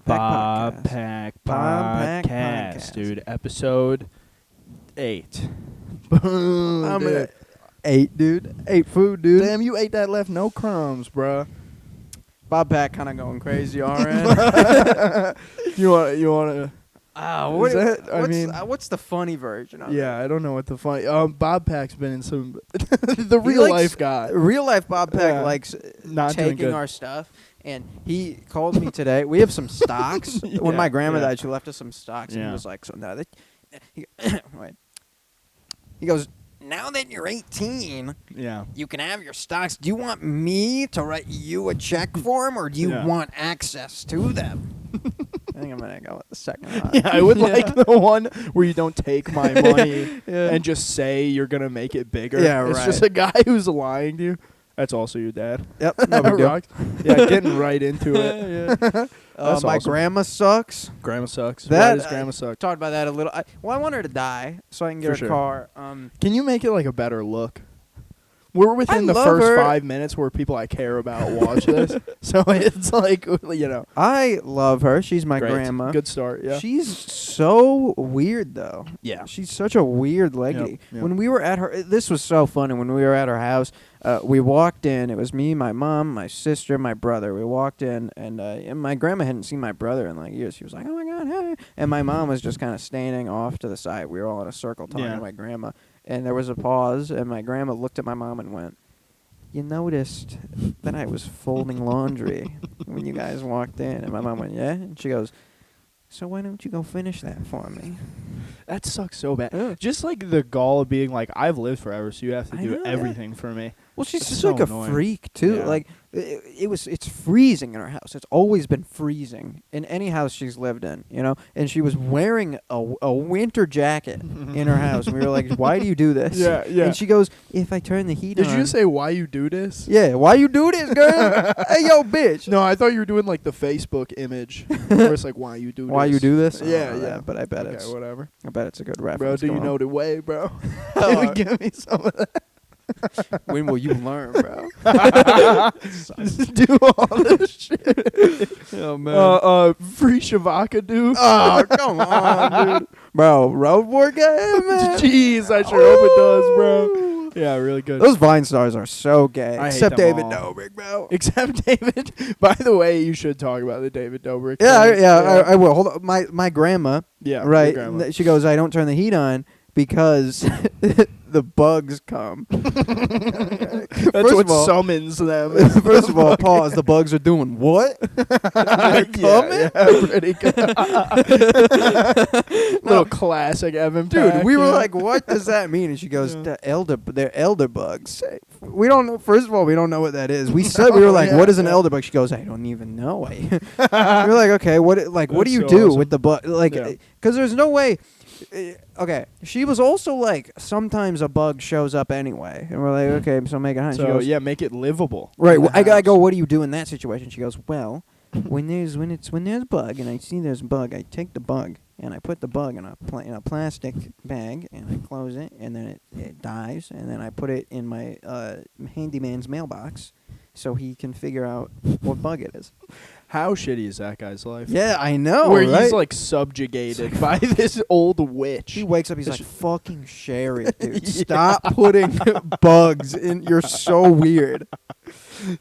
Bob Pack Podcast, dude. Episode 8. Boom, dude. 8, dude. 8 food, dude. Damn, you ate that left no crumbs, bruh. Bob Pack kind of going crazy, RN. You want to? What's the funny version of it? Yeah, I don't know what the funny. Bob Pack's been in some the real life guy. Real life Bob Pack likes Not doing taking good. our stuff, and he called me today. We have some stocks. When my grandma died, she left us some stocks, and he was like, "So now that wait," he goes, "Now that you're 18, you can have your stocks. Do you want me to write you a check for them, or do you want access to them?" I think I'm going to go with the second one. Yeah, I would like the one where you don't take my money and just say you're going to make it bigger. Yeah, it's just a guy who's lying to you. That's also your dad. Yep. No big deal. Yeah, getting right into it. My awesome. grandma sucks. Grandma sucks. Why does grandma suck? Talked about that a little. I want her to die so I can get her a car. Can you make it like a better look? We're within the first 5 minutes where people I care about watch this. So it's like, I love her. She's my great. Grandma. Good start, yeah. She's so weird, though. Yeah. She's such a weird lady. Yep. When we were at her, this was so funny. When we were at her house, we walked in. It was me, my mom, my sister, my brother. We walked in, and my grandma hadn't seen my brother in like years. She was like, "Oh, my God, hey." And my mom was just kind of standing off to the side. We were all in a circle talking to my grandma. And there was a pause, and my grandma looked at my mom and went, "You noticed that I was folding laundry when you guys walked in?" And my mom went, "Yeah?" And she goes, "So why don't you go finish that for me?" That sucks so bad. Yeah. Just like the gall of being like, I've lived forever, so you have to do everything for me. Well, she's just so like annoying. a freak, too. Yeah. Like, it's freezing in her house. It's always been freezing in any house she's lived in, And she was wearing a winter jacket in her house. And we were like, "Why do you do this?" Yeah. And she goes, "If I turn the heat on." Did you just say why you do this? Yeah, why you do this, girl? Hey, yo, bitch. No, I thought you were doing like the Facebook image where it's like, why you do this? Why you do this? Yeah, That, but I bet okay, whatever. I bet it's a good reference. Bro, do you know the way, bro? Oh, Give me some of that. When will you learn, bro? Just do all this shit. Oh, man. Free Shavaka, dude. Oh, come on, dude. Bro, road board game, man. Jeez, I sure hope it does, bro. Yeah, really good. Those Vine stars are so gay. I hate Except them David all. Dobrik, bro. Except David. By the way, you should talk about the David Dobrik. I will. Hold on. My grandma, right? Your grandma. She goes, "I don't turn the heat on because the bugs come." That's what summons them. First of all, pause. The bugs are doing what? They're coming? Yeah, pretty good. Little classic Evan Dude, Pack, we were like, "What does that mean?" And she goes, "They're elder bugs." We don't know. First of all, we don't know what that is. We said we were like, "What is an elder bug?" She goes, "I don't even know." We were like, "Okay, what do you so do awesome. with the bug?" Like, because there's no way. Okay, she was also like, sometimes a bug shows up anyway, and we're like, "Okay, so make it hunt." So she goes, yeah, make it livable. right. I go, "What do you do in that situation?" She goes, "Well, when there's a bug, and I see there's a bug, I take the bug and I put the bug in a plastic bag, and I close it, and then it dies, and then I put it in my handyman's mailbox, so he can figure out what bug it is." How shitty is that guy's life? Yeah, I know. Where right? he's like subjugated by this old witch. He wakes up, he's like, "Fucking Sherry, dude, stop putting bugs in. You're so weird."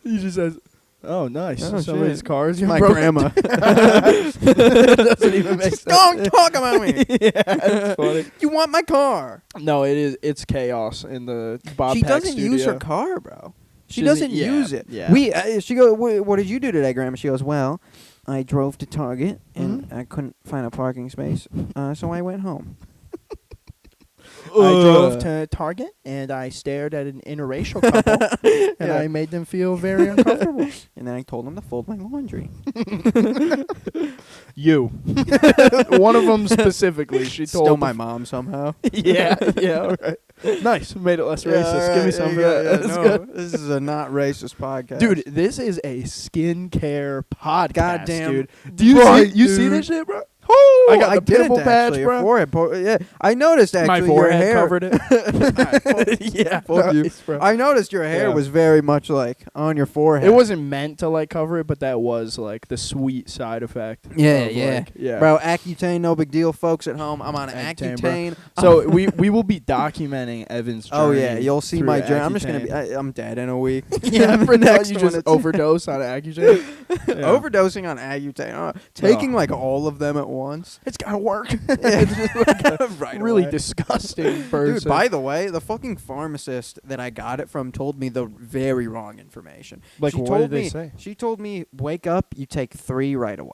He just says, "Oh, nice. Oh, Somebody's shit. cars." My grandma. Doesn't even make sense. Don't talk about me. Yeah, it's funny. You want my car? No, it's chaos in the Bob She Pack doesn't studio. use her car, bro. She She doesn't doesn't- use it. yeah. She goes, "What did you do today, Grandma?" She goes, "Well, I drove to Target and I couldn't find a parking space, so I went home." I drove to Target and I stared at an interracial couple and I made them feel very uncomfortable. And then I told them to fold my laundry. You. One of them specifically. She told Still my mom somehow. Yeah, all right. Nice. Made it less racist. Give me some of that. That's good. This is a not racist podcast. Dude, this is a skincare podcast, Goddamn dude. Do you right, see dude. this shit, bro? Oh, I got the didn't pimple patch, actually. bro. Your forehead, yeah, I noticed actually My forehead your hair covered it. Yeah, Fuck you. nice, bro. I noticed your hair Yeah. was very much like on your forehead. It wasn't meant to like cover it, but that was like the sweet side effect. Yeah, of, yeah. like, yeah. Bro, Accutane, no big deal, folks at home. I'm on Accutane, bro. Accutane. So we will be documenting Evan's journey. Oh yeah, you'll see through my journey. I'm just gonna Accutane. be. I'm dead in a week. Yeah, The for now next you one, just it's- overdose on Accutane. Yeah. Overdosing on Accutane. Taking like all of them at once. It's gotta work. Yeah. It's just like a Right really away. disgusting person. Dude, by the way, the fucking pharmacist that I got it from told me the very wrong information. Like, she what told did they me, say? She told me, wake up, you take 3 right away.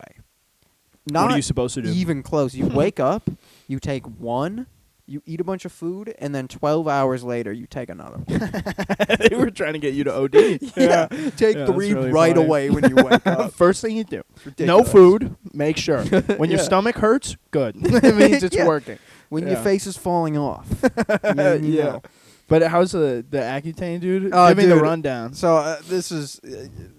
What Not are you supposed to do? even close. You wake up, you take 1, you eat a bunch of food, and then 12 hours later, you take another one. They were trying to get you to OD. Yeah. Take Yeah, 3 that's really right funny. away when you wake up. First thing you do. No Ridiculous. food. Make sure. When your Yeah. stomach hurts, good. It means it's Yeah. working. When Yeah. your face is falling off. Then you Yeah. know. But how's the Accutane, dude? Oh, Give me the dude. rundown. So this is...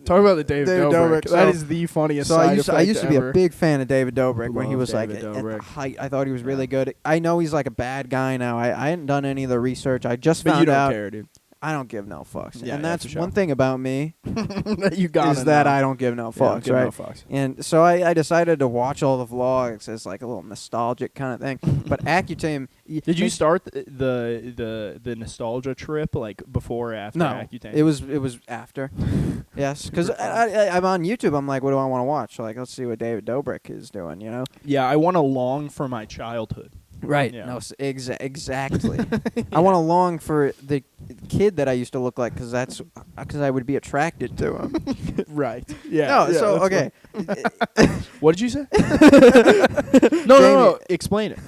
Talk about the David David Dobrik. Dobrik, That so- is the funniest So side I used to be ever. a big fan of David Dobrik when he Love was like David at Dobrik. height. I thought he was really good. I know he's like a bad guy now. I hadn't done any of the research. I just But found you don't out. care, dude. I don't give no fucks. Yeah, and yeah, that's for sure. one thing about me You got is that I don't give no fucks, right? No fucks. And so I decided to watch all the vlogs as like a little nostalgic kind of thing. But Accutane... Did you start the nostalgia trip like before or after No, Accutane? it was after. Yes, because I'm on YouTube. I'm like, what do I want to watch? Like, let's see what David Dobrik is doing, you know? Yeah, I want to long for my childhood. Right. Yeah. No, exactly. I want to long for the kid that I used to look like because I would be attracted to him. Right. Yeah. No, yeah, so that's okay. fine. What did you say? No. Explain it.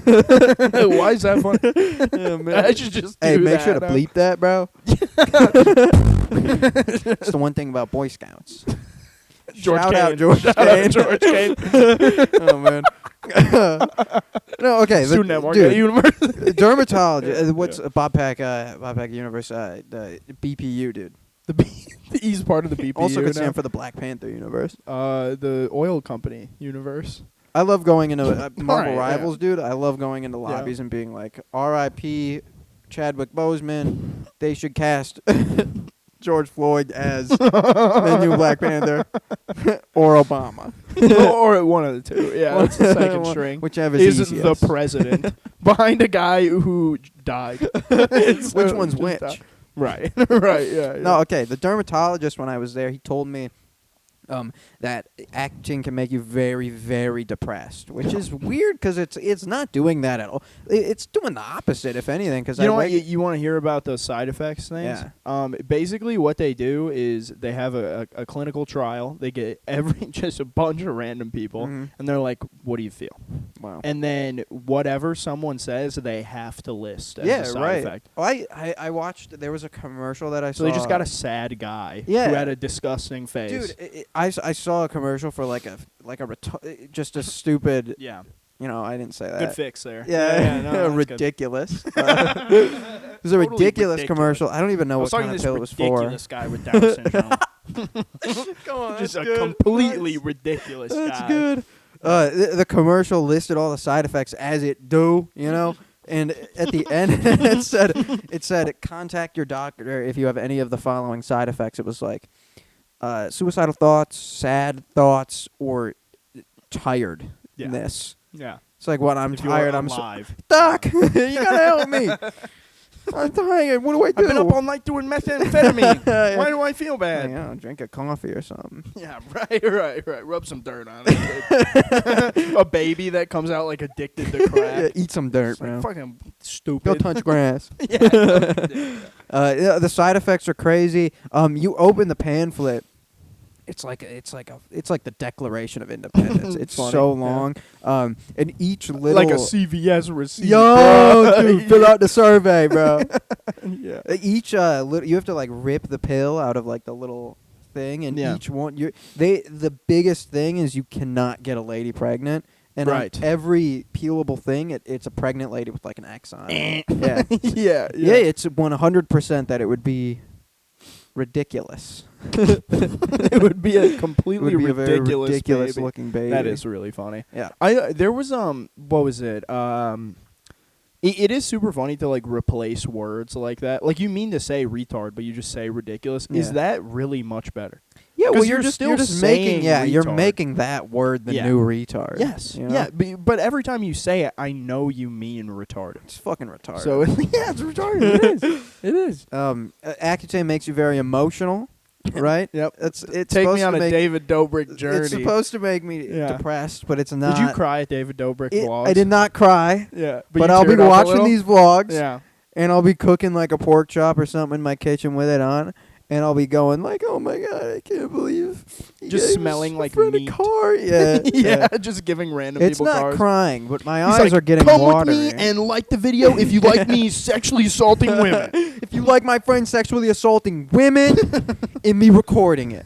Why is that funny? I should just do Hey, make that sure to now. bleep that, bro. It's the one thing about Boy Scouts. Shout out George Shout Kane. out George Kane. Oh man. No, okay. Student network dude, at university. dermatology. What's Bob Peck Universe? The BPU, dude. He's part of the BPU Also could now. stand for the Black Panther universe. The oil company universe. I love going into Marvel Alright, Rivals, dude. I love going into lobbies and being like, R.I.P. Chadwick Boseman. They should cast George Floyd as the new Black Panther or Obama. Or one of the two. Yeah, that's the second string. Whichever Is is the easiest. president behind a guy who died. Which one's just which? died. Right. Right. Yeah. No, okay. The dermatologist, when I was there, he told me that acting can make you very, very depressed, which is weird because it's not doing that at all. It's doing the opposite, if anything. Because You know what? You want to hear about the side effects things? Yeah. Basically, what they do is they have a clinical trial. They get just a bunch of random people, Mhm. and they're like, "What do you feel?" Wow. And then whatever someone says, they have to list as a side right. effect. Oh, I watched. There was a commercial that I So saw. they just got a sad guy Yeah. who had a disgusting face. dude. I saw a commercial for like a just a stupid. Yeah. You know, I didn't say that. Good fix there. Yeah, no, that's good. ridiculous. It was a Totally ridiculous ridiculous. commercial. I don't even know I what was talking kind to of this pill it was for. ridiculous guy with Down syndrome. Come on, Just that's a good. completely Nice. ridiculous That's guy. good. The commercial listed all the side effects as it do, you know, and at the end it said contact your doctor if you have any of the following side effects. It was like suicidal thoughts, sad thoughts, or tiredness. Yeah. It's like, what? I'm If you're tired. I'm so alive. Doc. You gotta help me. I'm tired. What do I do? I've been up all night doing methamphetamine. Yeah. Why do I feel Like, bad? I don't know, drink a coffee or something. Yeah, right. Rub some dirt on it. A baby that comes out like addicted to Yeah, crack. eat some dirt, It's like man. fucking Go stupid. touch grass. Yeah. Yeah, the side effects are crazy. You open the pamphlet. It's like the Declaration of Independence. It's Funny, so yeah. long. And each little Like a CVS receipt. yo, bro. dude, fill out the survey, bro. Yeah. Each you have to like rip the pill out of like the little thing, and Yeah. each one the biggest thing is you cannot get a lady pregnant. And on Right. every peelable thing, it's a pregnant lady with like an X on it. Yeah. yeah. Yeah, it's 100% that it would be ridiculous. It would be a completely It would be a very ridiculous baby. looking baby. That is really funny. Yeah. There was what was it? It is super funny to like replace words like that. Like you mean to say retard, but you just say ridiculous. Yeah. Is that really much better? Yeah, well, 'Cause you're just making you're retard. making that word the Yeah. new retard. Yes. you know? Yeah, but every time you say it, I know you mean retarded. It's fucking retarded. So yeah, it's retarded. It is. It is. Accutane makes you very emotional, right? Yep. It's Take supposed me on to a make, David Dobrik journey. It's supposed to make me Yeah. depressed, but it's not. Did you cry at David Dobrik vlogs? I did not cry, Yeah, but you I'll be teared up a watching little? these vlogs, Yeah. and I'll be cooking like a pork chop or something in my kitchen with it on, and I'll be going like, "Oh my god, I can't believe!" he Just gave smelling his like friend meat. a car. Yeah, yeah, just giving random It's people not cars. crying, but my He's eyes like, are getting come watery. with me and like the video if you like me sexually assaulting women. If you like my friend sexually assaulting women, and me recording it,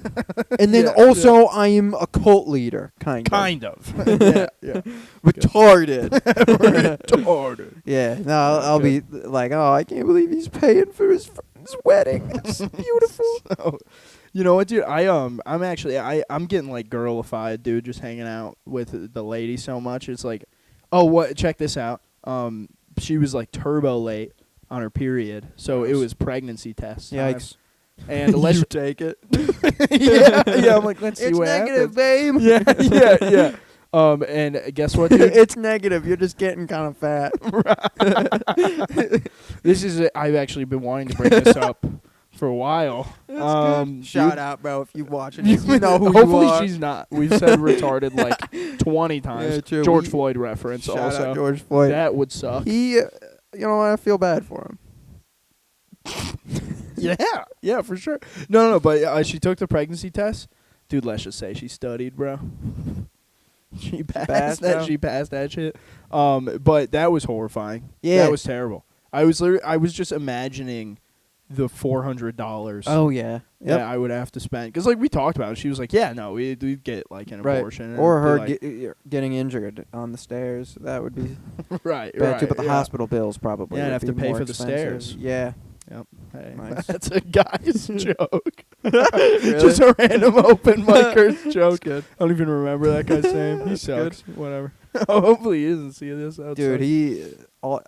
and then Yeah, also I am a cult leader, kind of. Yeah, yeah. Retarded. Retarded. Yeah, no, I'll be like, oh, I can't believe he's paying for his friend's wedding. It's beautiful. So, you know what, dude? I'm actually I'm getting like girlified, dude. Just hanging out with the lady so much. It's like, oh, what? Check this out. She was like turbo late on her period, so it was pregnancy test time. Yikes. And let's You take it. yeah. I'm like, let's see It's what negative, happens. babe. Yeah. And guess what, dude? It's negative. You're just getting kind of fat. This is I've actually been wanting to bring this up for a while. Shout out, bro, if you watching this. You know who hopefully you are. she's not. We've said retarded like 20 times. Yeah, true. George Floyd reference Shout also. out George Floyd. That would suck. He, you know what? I feel bad for him. Yeah, for sure. No, but she took the pregnancy test. Dude, let's just say she studied, bro. She passed that. bro. She passed that shit. But that was horrifying. Yeah. That was terrible. I was just imagining the $400. Oh, yeah. Yeah, I would have to spend because like we talked about it. She was like, "Yeah, no, we'd get like an abortion, and Or it'd her be like, getting injured on the stairs. That would be right, bad too. But the yeah. hospital bills probably. Yeah, I'd would have be to pay more for the expensive. stairs. Yeah. Yep. Hey, Nice. that's a guy's joke. Just a random open micers joke. Good. I don't even remember that guy's name. He That's good. sucks. Whatever. Hopefully he doesn't see this. Dude, He's he's an all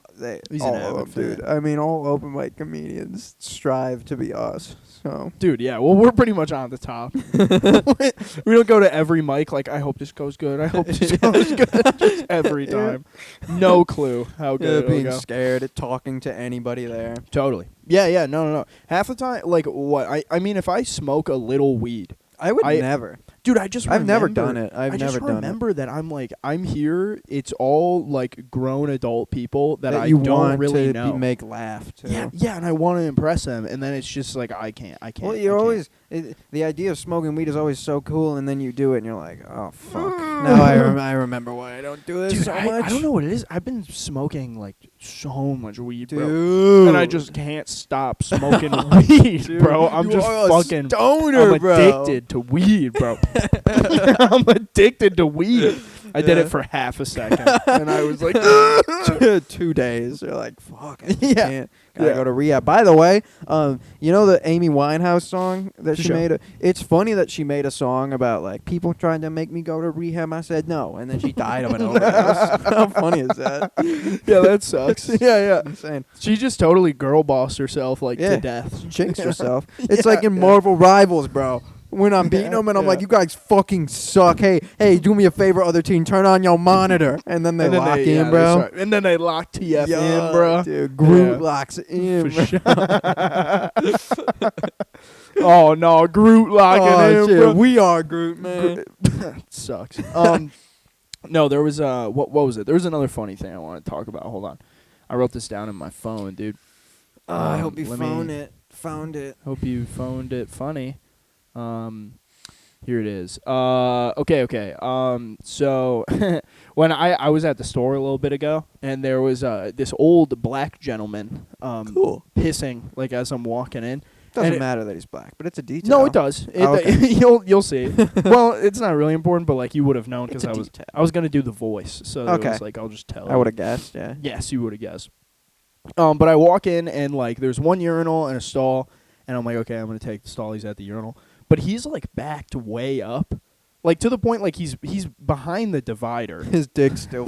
avid of them, dude. fan. I mean, all open mic comedians strive to be us. So dude, yeah. Well, we're pretty much on the top. We don't go to every mic like, I hope this goes good. I hope this goes good. Just every time. No clue how good it'll being go. scared at talking to anybody there. Totally. Yeah. No. Half the time, like, what? I mean, if I smoke a little weed, I would never. dude, I've never done it. I've I never just done it. remember that I'm here. It's all like grown adult people that I you don't want really to know. make laugh too. Yeah, and I want to impress them, and then it's just like I can't. Well, I you're can't. always the idea of smoking weed is always so cool, and then you do it, and you're like, oh fuck. Now I remember why I don't do this Dude, so I much. don't know what it is. I've been smoking like so much weed, bro. Dude. And I just can't stop smoking weed, Dude, bro. I'm you just are a fucking stoner, I'm bro. addicted to weed, bro. I'm addicted to weed. I did Yeah. it for half a second, and I was like, 2 days. You're like, fuck. I Yeah. can't. Gotta Yeah. go to rehab. By the way, you know the Amy Winehouse song that she Sure. made? It's funny that she made a song about like people trying to make me go to rehab. I said no, and then she died of an overdose. How funny is that? yeah, that sucks. Yeah. Insane. She just totally girl bossed herself like Yeah. to death. Jinxed herself. It's like in Marvel Rivals, bro. When I'm beating them and I'm like, you guys fucking suck. Hey, do me a favor, other team. Turn on your monitor. And then they And then lock they- in, yeah, bro. they start- and then they lock TF Yeah, in, bro. Dude, Groot Yeah. locks in. For sure. Oh no, Groot locking in, shit. bro. We are Groot, man. Sucks. No, there was what was it? There was another funny thing I want to talk about. Hold on, I wrote this down in my phone, dude. I hope you let found me- it. Found it. Hope you phoned it funny. Here it is. Okay. So when I was at the store a little bit ago, and there was this old black gentleman Cool. pissing like as I'm walking in. Doesn't And matter that he's black, but it's a detail. No, it does. Oh, okay. You'll see. Well, it's not really important, but like you would have known because It's a detail. I was gonna do the voice, so it Okay. was like I'll just tell. I would have guessed, yeah. Yes, you would have guessed. But I walk in and like there's one urinal and a stall, And I'm like, okay, I'm gonna take the stall. He's at the urinal, but he's like backed way up, like to the point like he's behind the divider. His dick's still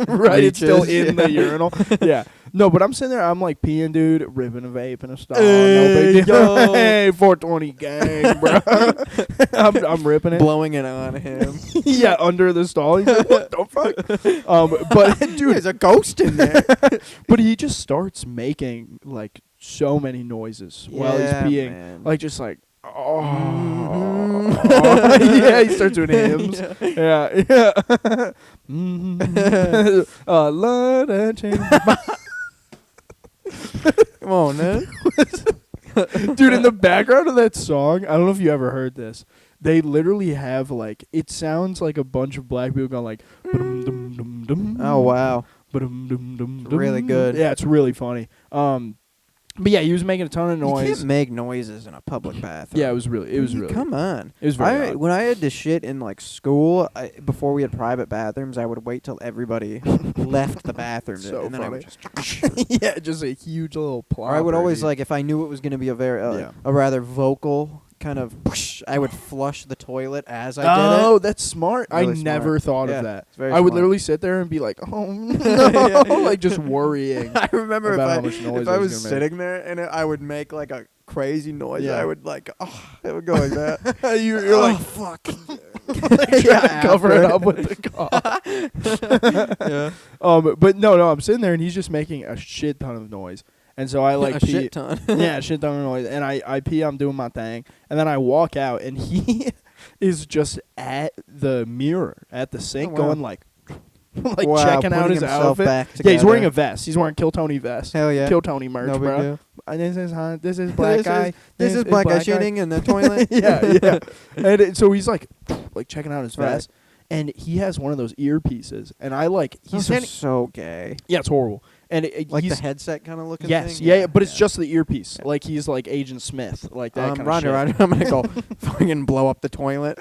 Right, it's still reaches. in the urinal. Yeah, no, but I'm sitting there. I'm like peeing, dude, ripping a vape in a stall. Hey, No big deal. yo. Hey, 420 gang, bro. I'm ripping it. blowing it on him. Yeah, under the stall. He's like, what the fuck? But dude, There's a ghost in there. but he just starts making like so many noises while he's Yeah, peeing, man. like just like oh, Mhm. yeah. He starts doing hymns. Yeah, yeah. Lord, I changed my Come on, man. dude. In the background of that song, I don't know if you ever heard this. They literally have like it sounds like a bunch of black people going like. Oh wow. Really good. Yeah, it's really funny. But yeah, he was making a ton of You noise. can't make noises in a public bathroom. Yeah, it was really. Come on. It was very odd. When I had to shit in like school, before we had private bathrooms, I would wait till everybody left the bathroom, So and then I would funny. just. Yeah, just a huge little plop. Or I would always like if I knew it was going to be a Yeah. a rather vocal kind of, I would flush the toilet as I did Oh, it. that's smart. Really I never smart. thought Yeah, of that. it's very I would smart. literally sit there and be like, "Oh no," like just worrying. I remember about how much noise if I I was was gonna make. sitting there and I would make like a crazy noise. Yeah. I would like, it would go like that. You're like, fuck. trying to cover it up with the cough. Yeah. But no, I'm sitting there and he's just making a shit ton of noise, and so I like a pee. shit ton. Yeah, a shit ton of noise, and I pee. I'm doing my thing, and then I walk out, and he is just at the mirror at the sink, wow. going like Wow, checking out putting his himself outfit. back Yeah, he's wearing a together. vest. He's wearing Kill Tony vest. Hell yeah. Kill Tony merch, No big bro. deal. This is black This guy. is- This is black guy shitting in the toilet. Yeah. And so he's like checking out his Right. vest, and he has one of those earpieces, and I like he's Those are standing. so gay. Yeah, it's horrible. And Like he's the headset kind of looking yes, thing? yeah, but it's just the earpiece. Yeah. Like he's like Agent Smith, like that kind Roger, of shit. Roger. I'm gonna go fucking blow up the toilet.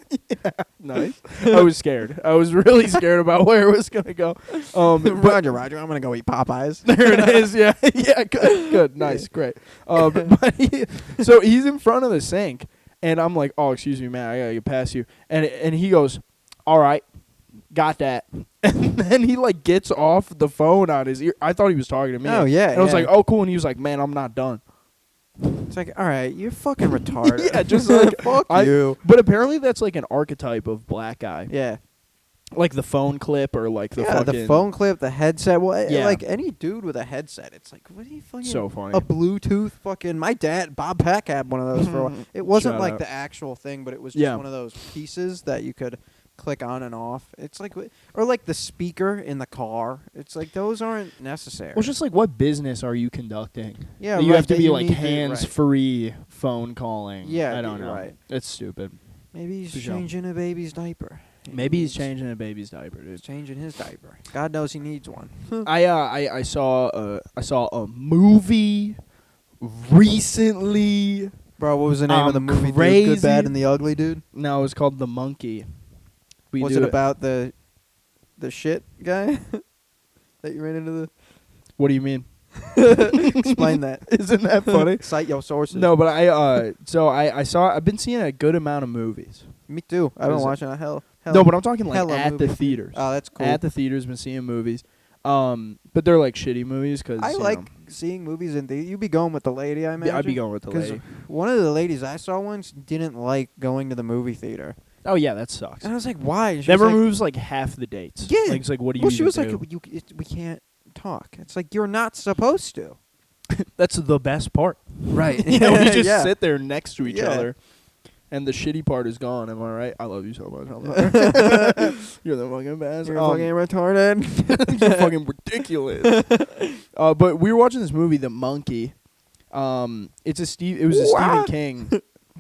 Nice. I was scared. I was really scared about where it was gonna go. But Roger, Roger. I'm gonna go eat Popeyes. there it is. Yeah, yeah. Good. Nice. Great. But so he's in front of the sink, and I'm like, "Oh, excuse me, man. I gotta get past you." And he goes, "All right, got that." And then he like gets off the phone on his ear. I thought he was talking to me. Oh, yeah, And I was yeah. like, "Oh, cool." And he was like, "Man, I'm not done." It's like, all right, you're fucking retarded. Yeah, just like fuck I- you. But apparently that's like an archetype of black guy, Yeah, like the phone clip or like the yeah. fucking The phone clip, the headset. Well, Yeah. like any dude with a headset, it's like, what are you fucking? So funny. A Bluetooth fucking. My dad, Bob Peck, had one of those for a while. It wasn't Shout like out. the actual thing, but it was just Yeah. one of those pieces that you could click on and off. It's like, or like the speaker in the car. It's like those aren't necessary. Well, it's just like what business are you conducting? Yeah, That you right, have to that be you like need to- right. hands-free phone calling. Yeah, I don't you're know. right. It's stupid. Maybe he's For sure. changing a baby's diaper. Maybe he's needs- changing a baby's diaper, He's dude. changing his diaper. God knows he needs one. I saw a movie recently. Bro, what was the name of the movie? Dude? Crazy. Good, Bad, and the Ugly, dude. No, it was called The Monkey. Was it about the shit guy that you ran into the? What do you mean? Explain that. Isn't that funny? Cite your sources. No, but I've been seeing a good amount of movies. Me too. I've been Is it- watching a hell. No, but I'm talking like hella at the movies. theaters. Oh, that's cool. At the theaters, been seeing movies. But they're like shitty movies because I like seeing movies in theaters. You'd be going with the lady, I imagine. I'd be going with the 'Cause lady. one of the ladies I saw once didn't like going to the movie theater, Oh yeah, that sucks. and I was like, "Why?" And she That was like, removes like half the dates. Yeah. Like, it's like, what do you? well, she even was do? like, "We can't talk." It's like you're not supposed to. That's the best part. Right. You know, we just Yeah. sit there next to each Yeah. other, and the shitty part is gone. Am I right? I love you so much. I'm sorry. You're the fucking best. You're fucking retarded. You're fucking ridiculous. But we were watching this movie, The Monkey. It was a Stephen What? King.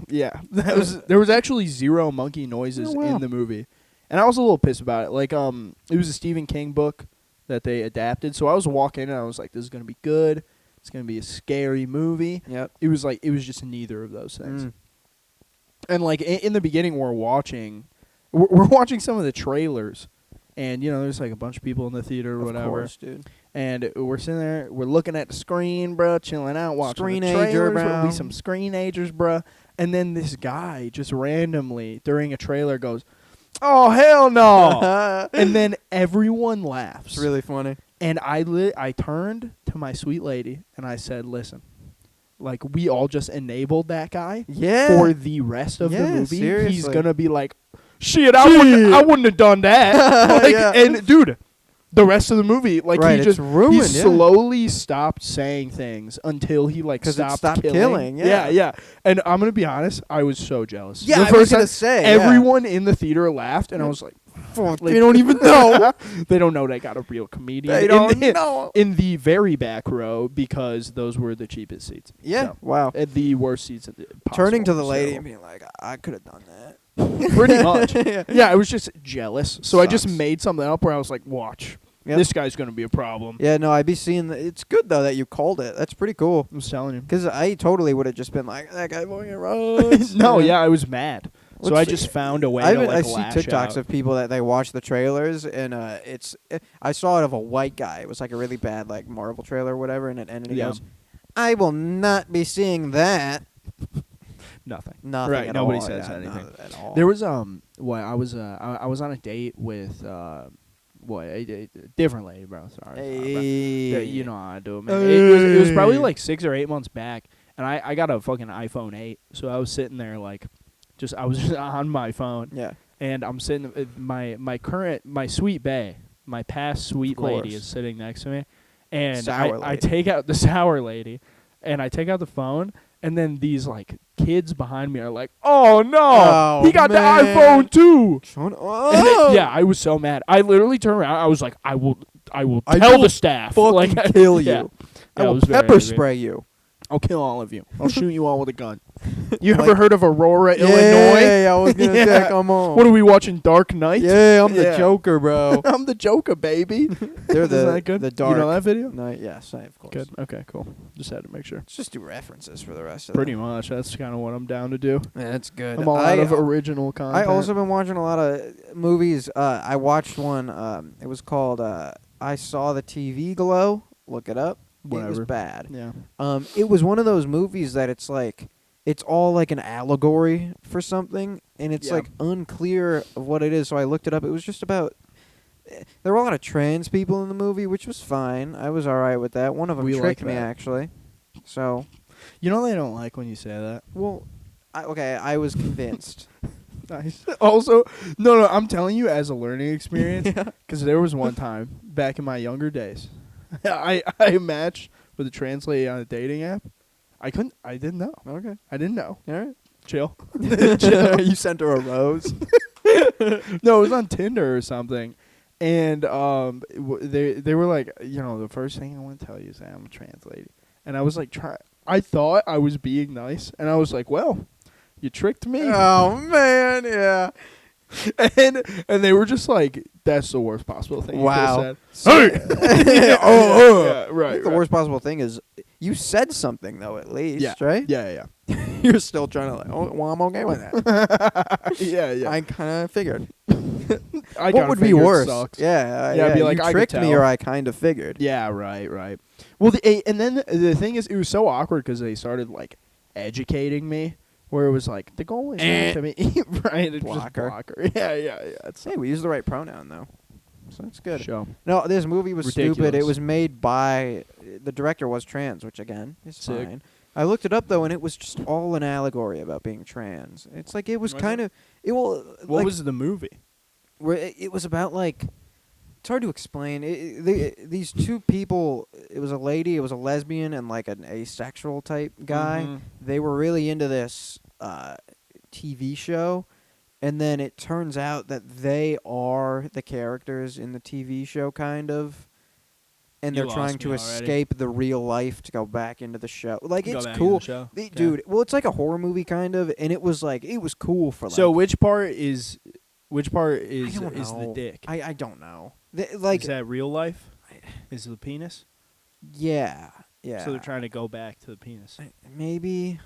Yeah, there was actually zero monkey noises Oh, wow. in the movie, and I was a little pissed about it. Like, it was a Stephen King book that they adapted, so I was walking and I was like, "This is gonna be good. It's gonna be a scary movie." Yep. It was just neither of those things. Mm. And like in the beginning, we're watching some of the trailers, and there's like a bunch of people in the theater or Of whatever. course, dude. And we're sitting there, we're looking at the screen, bro, chilling out, watching the Screenager, trailers. bro. There'll be some screenagers, bro. And then this guy just randomly, during a trailer, goes, "Oh, hell no!" And then everyone laughs. It's really funny. And I turned to my sweet lady, and I said, "Listen, like, we all just enabled that guy for the rest of the movie. Seriously. He's going to be like, shit, I wouldn't have done that." Like, Yeah. And, dude, the rest of the movie, like, Right, he just it's ruined, he yeah. slowly stopped saying things until he, like, 'Cause it stopped stopped killing, yeah. And I'm going to be honest, I was so jealous. Yeah, The I was first gonna time, say, everyone in the theater laughed, and I was like, Like, they don't even know. They don't know they got a real comedian. They don't know. In the very back row, because those were the cheapest seats. Yeah. So, wow. the worst seats at the Turning to the possible, lady so. and being like, I could have done that. Pretty much. Yeah. Yeah, I was just jealous. So I just Sucks. made something up where I was like, watch. Yep. This guy's going to be a problem. Yeah, no, I'd be seeing. It's good though that you called it. That's pretty cool. I was telling you. Because I totally would have just been like, that guy fucking runs. No, yeah, I was mad. So What's I the- just found a way to like I see lash TikToks out. of people that they watch the trailers, and I saw it of a white guy. It was like a really bad like Marvel trailer or whatever, and it ended. He Yeah. goes, "I will not be seeing that." Nothing. Nothing. Right, At nobody all. says Yeah, anything. not at all. There was I was on a date with a different lady, bro. Sorry. bro. Hey. You know how I do it, man. It was probably like 6 or 8 months back, and I got a fucking iPhone 8, so I was sitting there like, I was just on my phone, Yeah. and I'm sitting. My sweet bae, my past sweet lady, is sitting next to me, and Sour I lady. take out the sour lady, and I take out the phone. And then these like kids behind me are like, "Oh no, Oh, he got man. the iPhone too!" Shut And up. yeah, I was so mad. I literally turned around. I was like, "I will I tell will the staff, Fucking like, kill you. yeah. I Yeah, will was very pepper angry. spray you. I'll kill all of you. I'll shoot you all with a gun." You Like- ever heard of Aurora, Yeah, Illinois? I was gonna Yeah. say, come on. What are we watching? Dark Knight? Yeah, I'm the Yeah. Joker, bro. I'm the Joker, baby. They're Isn't that good? the dark. You know that video? No, yes, of course. Good. Okay, cool. Just had to make sure. Let's just do references for the rest of Pretty them. much. That's kind of what I'm down to do. Yeah, that's good. I'm all out of original content. I also been watching a lot of movies. I watched one. It was called I Saw the TV Glow. Look it up. It was Whatever. bad. Yeah. It was one of those movies that it's like, it's all like an allegory for something, and it's Yeah. like unclear of what it is. So I looked it up. It was just about. There were a lot of trans people in the movie, which was fine. I was all right with that. One of them We tricked like me that. actually. So, You know they don't like when you say that. well, I was convinced. Nice. Also, no, I'm telling you as a learning experience, Yeah. because there was one time back in my younger days, I matched with a trans lady on a dating app. I didn't know. Okay. I didn't know. All right. Chill. You sent her a rose. No, it was on Tinder or something. And they were like, the first thing I want to tell you is that I'm a trans lady. And I was like, I thought I was being nice. And I was like, well, you tricked me. Oh man, yeah. And they were just like, that's the worst possible thing Wow. you could have said. Hey! Yeah, right. I think the worst possible thing is you said something though, at least, Yeah. right? Yeah. You're still trying to like, oh, well, I'm okay with that. Yeah. I kind of figured. I What would be figured it worse? sucks. Yeah, Yeah, I'd be like, you I could tricked me, tell. or I kind of figured. Yeah, right. Well, and then the thing is, it was so awkward because they started like educating me, where it was like the goal is not to be right. It's just Blocker. blocker. Yeah. It's Hey, we used the right pronoun though, so that's good. show. No, this movie was stupid. It Ridiculous. was made by the director was trans, which again is Sick. fine. I looked it up though, and it was just all an allegory about being trans. It's like it was Was kind it? of it will. What like, was the movie? where it was about like it's hard to explain. These two people, it was a lady, it was a lesbian, and like an asexual type guy. Mhm. They were really into this TV show, and then it turns out that they are the characters in the TV show, kind of. And You they're lost trying me to already. escape the real life to go back into the show. Like, Go it's back cool. into the show. Okay. Dude, well, it's like a horror movie, kind of, and it was cool for like. So which part is I don't the know. dick? I don't know. Like, Is that real life? Is the penis? yeah. So they're trying to go back to the penis. Maybe.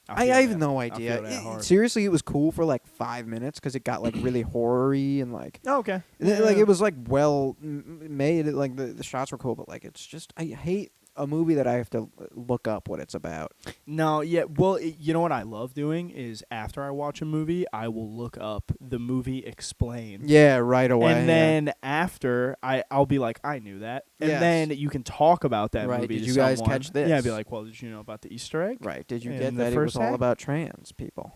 I have no idea. feel that hard. Seriously, it was cool for like 5 minutes because it got like really horror-y and like Oh, okay. like it was like well made. Like the shots were cool, but like it's just I hate a movie that I have to look up what it's about. No, yeah. Well, you know what I love doing is after I watch a movie, I will look up the movie explained. Yeah, right away. And then after, I'll be like, I knew that. And Yes. then you can talk about that Right, movie did to you guys someone. catch this? Yeah, I'd be like, well, did you know about the Easter egg? Right. Did you in get the that it first was all act? about trans people?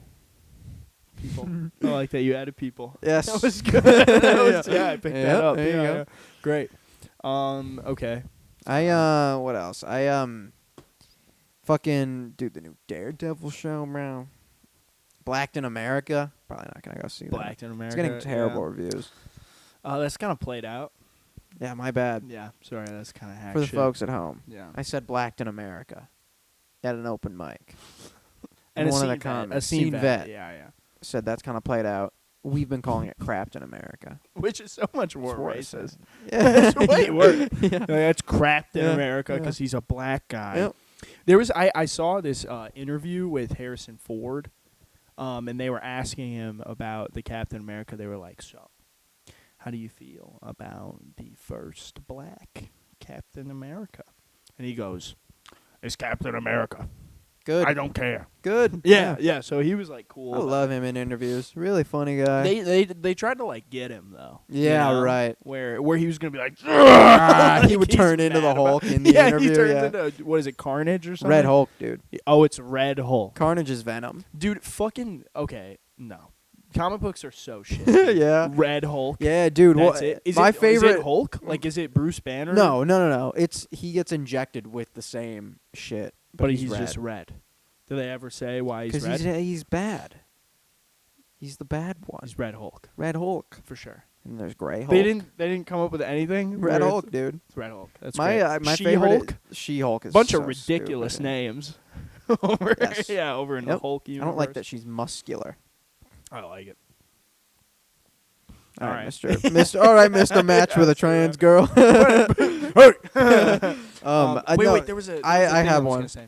People. I like that you added people. Yes. That was good. I picked Yeah, that up. there you Yeah, go. yeah. Great. Okay. What else? I fucking dude, the new Daredevil show, bro. Blacked in America. Probably not gonna go see that. Blacked in America. It's getting terrible reviews. That's kind of played out. Yeah, my bad. Yeah, sorry, that's kind of hack For the shit. folks at home. Yeah. I said Blacked in America at an open mic. And a one of scene the vet. comments. A scene vet. Yeah, yeah. Said that's kind of played out. We've been calling it Crapped in America. Which is so much more It's worse. racist. Yeah. It's way worse. Yeah. That's crapped in Yeah. America Yeah. because he's a black guy. Yep. There was I saw this interview with Harrison Ford, and they were asking him about the Captain America. They were like, "So, how do you feel about the first black Captain America?" And he goes, "It's Captain America. Good. I don't care." Good. Yeah. So he was like cool. I love him in interviews. Really funny guy. They tried to like get him though. Yeah, you know? right. Where he was gonna be like, He would he's turn into the mad about- Hulk in the yeah, interview. he turns Yeah. into what is it, Carnage or something? Red Hulk, dude. Oh, it's Red Hulk. Carnage is Venom. Dude, fucking okay. No, comic books are so shit. dude. Yeah. Red Hulk. Yeah, dude. That's Well, it. Is my it, favorite. Is it Hulk? Like, is it Bruce Banner? No. It's he gets injected with the same shit, but he's red. just red. Do they ever say why he's Because red? he's bad. He's the bad one. He's Red Hulk Red Hulk. for sure. And there's Gray Hulk. They didn't come up with anything. Red where Hulk, it's- dude. It's Red Hulk. That's My great. my She-Hulk? favorite. She-Hulk is Bunch so of ridiculous stupid. names. over, Yes. Yeah, over in the Yep. Hulk I universe. don't like that she's muscular. I like it. All right, right. Mr. All right, Mr. Match with a trans girl. Wait, there was a. I have was one. gonna say.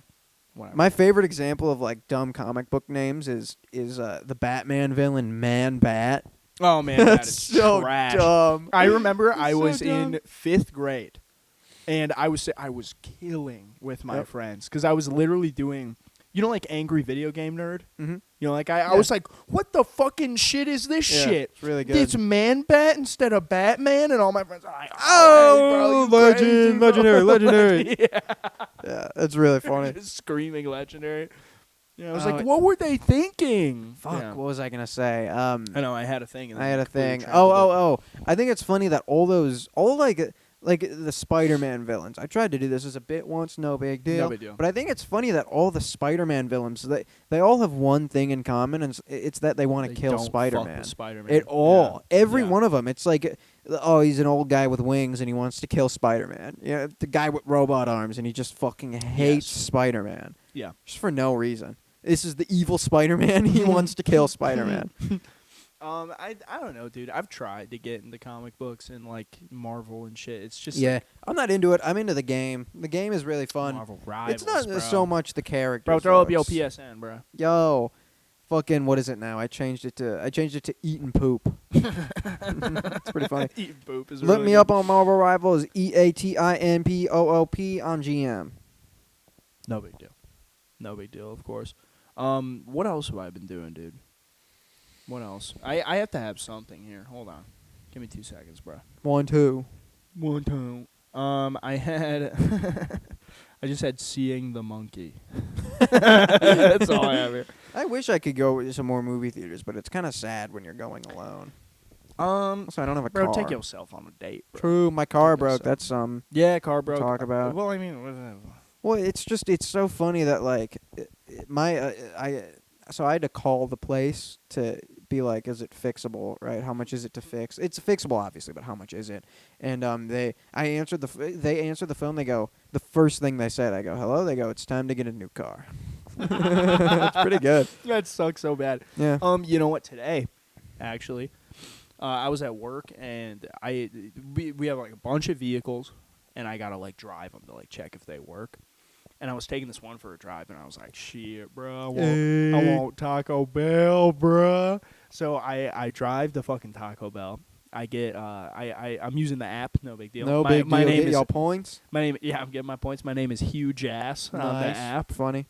Whatever. My favorite example of like dumb comic book names is the Batman villain Man Bat. Oh man, that That's is so trash. dumb. I remember I so was dumb. in 5th grade, and I was killing with my Yep. friends because I was literally doing, like Angry Video Game Nerd. Mm-hmm. Like I Yeah. was like, what the fucking shit is this Yeah, shit? it's really good. It's Man Bat instead of Batman, and all my friends are like, Oh, hey, bro, you crazy, bro." legendary. yeah, Yeah, it's really funny. just screaming legendary. Yeah, I was Oh, like, what were they thinking? Fuck, Yeah. what was I gonna say? I know I had a thing. And I then had a completely thing. trampled it. Oh. I think it's funny that all like the Spider-Man villains. I tried to do this as a bit once, no big deal. No big deal. But I think it's funny that all the Spider-Man villains, they all have one thing in common, and it's that they want to They kill don't fuck Spider-Man. with Spider-Man. It all, Yeah. every Yeah. one of them. It's like, oh, he's an old guy with wings and he wants to kill Spider-Man. Yeah, the guy with robot arms and he just fucking hates Yes. Spider-Man Yeah. just for no reason. This is the evil Spider-Man. He wants to kill Spider-Man. I don't know, dude. I've tried to get into comic books and like Marvel and shit. It's just Yeah, I'm not into it. I'm into the game. The game is really fun. Marvel Rivals. It's not bro. so much the characters. Bro, throw though. up your It's- PSN, bro. Yo, fucking what is it now? I changed it to eat and poop. It's pretty funny. Eating poop is Look really me good. up on Marvel Rivals. EATINPOOP on GM. No big deal. No big deal, of course. What else have I been doing, dude? What else? I have to have something here. Hold on. Give me 2 seconds, bro. 1, 2. One time. I had I just had Seeing the Monkey. That's all I have here. I wish I could go to some more movie theaters, but it's kind of sad when you're going alone. So I don't have a Bro, car. take yourself on a date, bro. True, my car Take broke. yourself. That's Yeah, car broke. Talk about. Well, I mean, Well, it's so funny that like so I had to call the place to be like, is it fixable, right? How much is it to fix? It's fixable, obviously, but how much is it? And they answered the phone. They go, the first thing they said, I go, hello. They go, it's time to get a new car. It's pretty good. that sucks so bad. Yeah. You know what? Today, actually, I was at work and we have like a bunch of vehicles, and I gotta like drive them to like check if they work. And I was taking this one for a drive, and I was like, shit, bro, I want Taco Bell, bro. So I drive the fucking Taco Bell. I get I'm using the app, no big deal. No big deal. My name Get is y'all points. I'm getting my points. My name is Huge Ass on the Nice. app. Funny.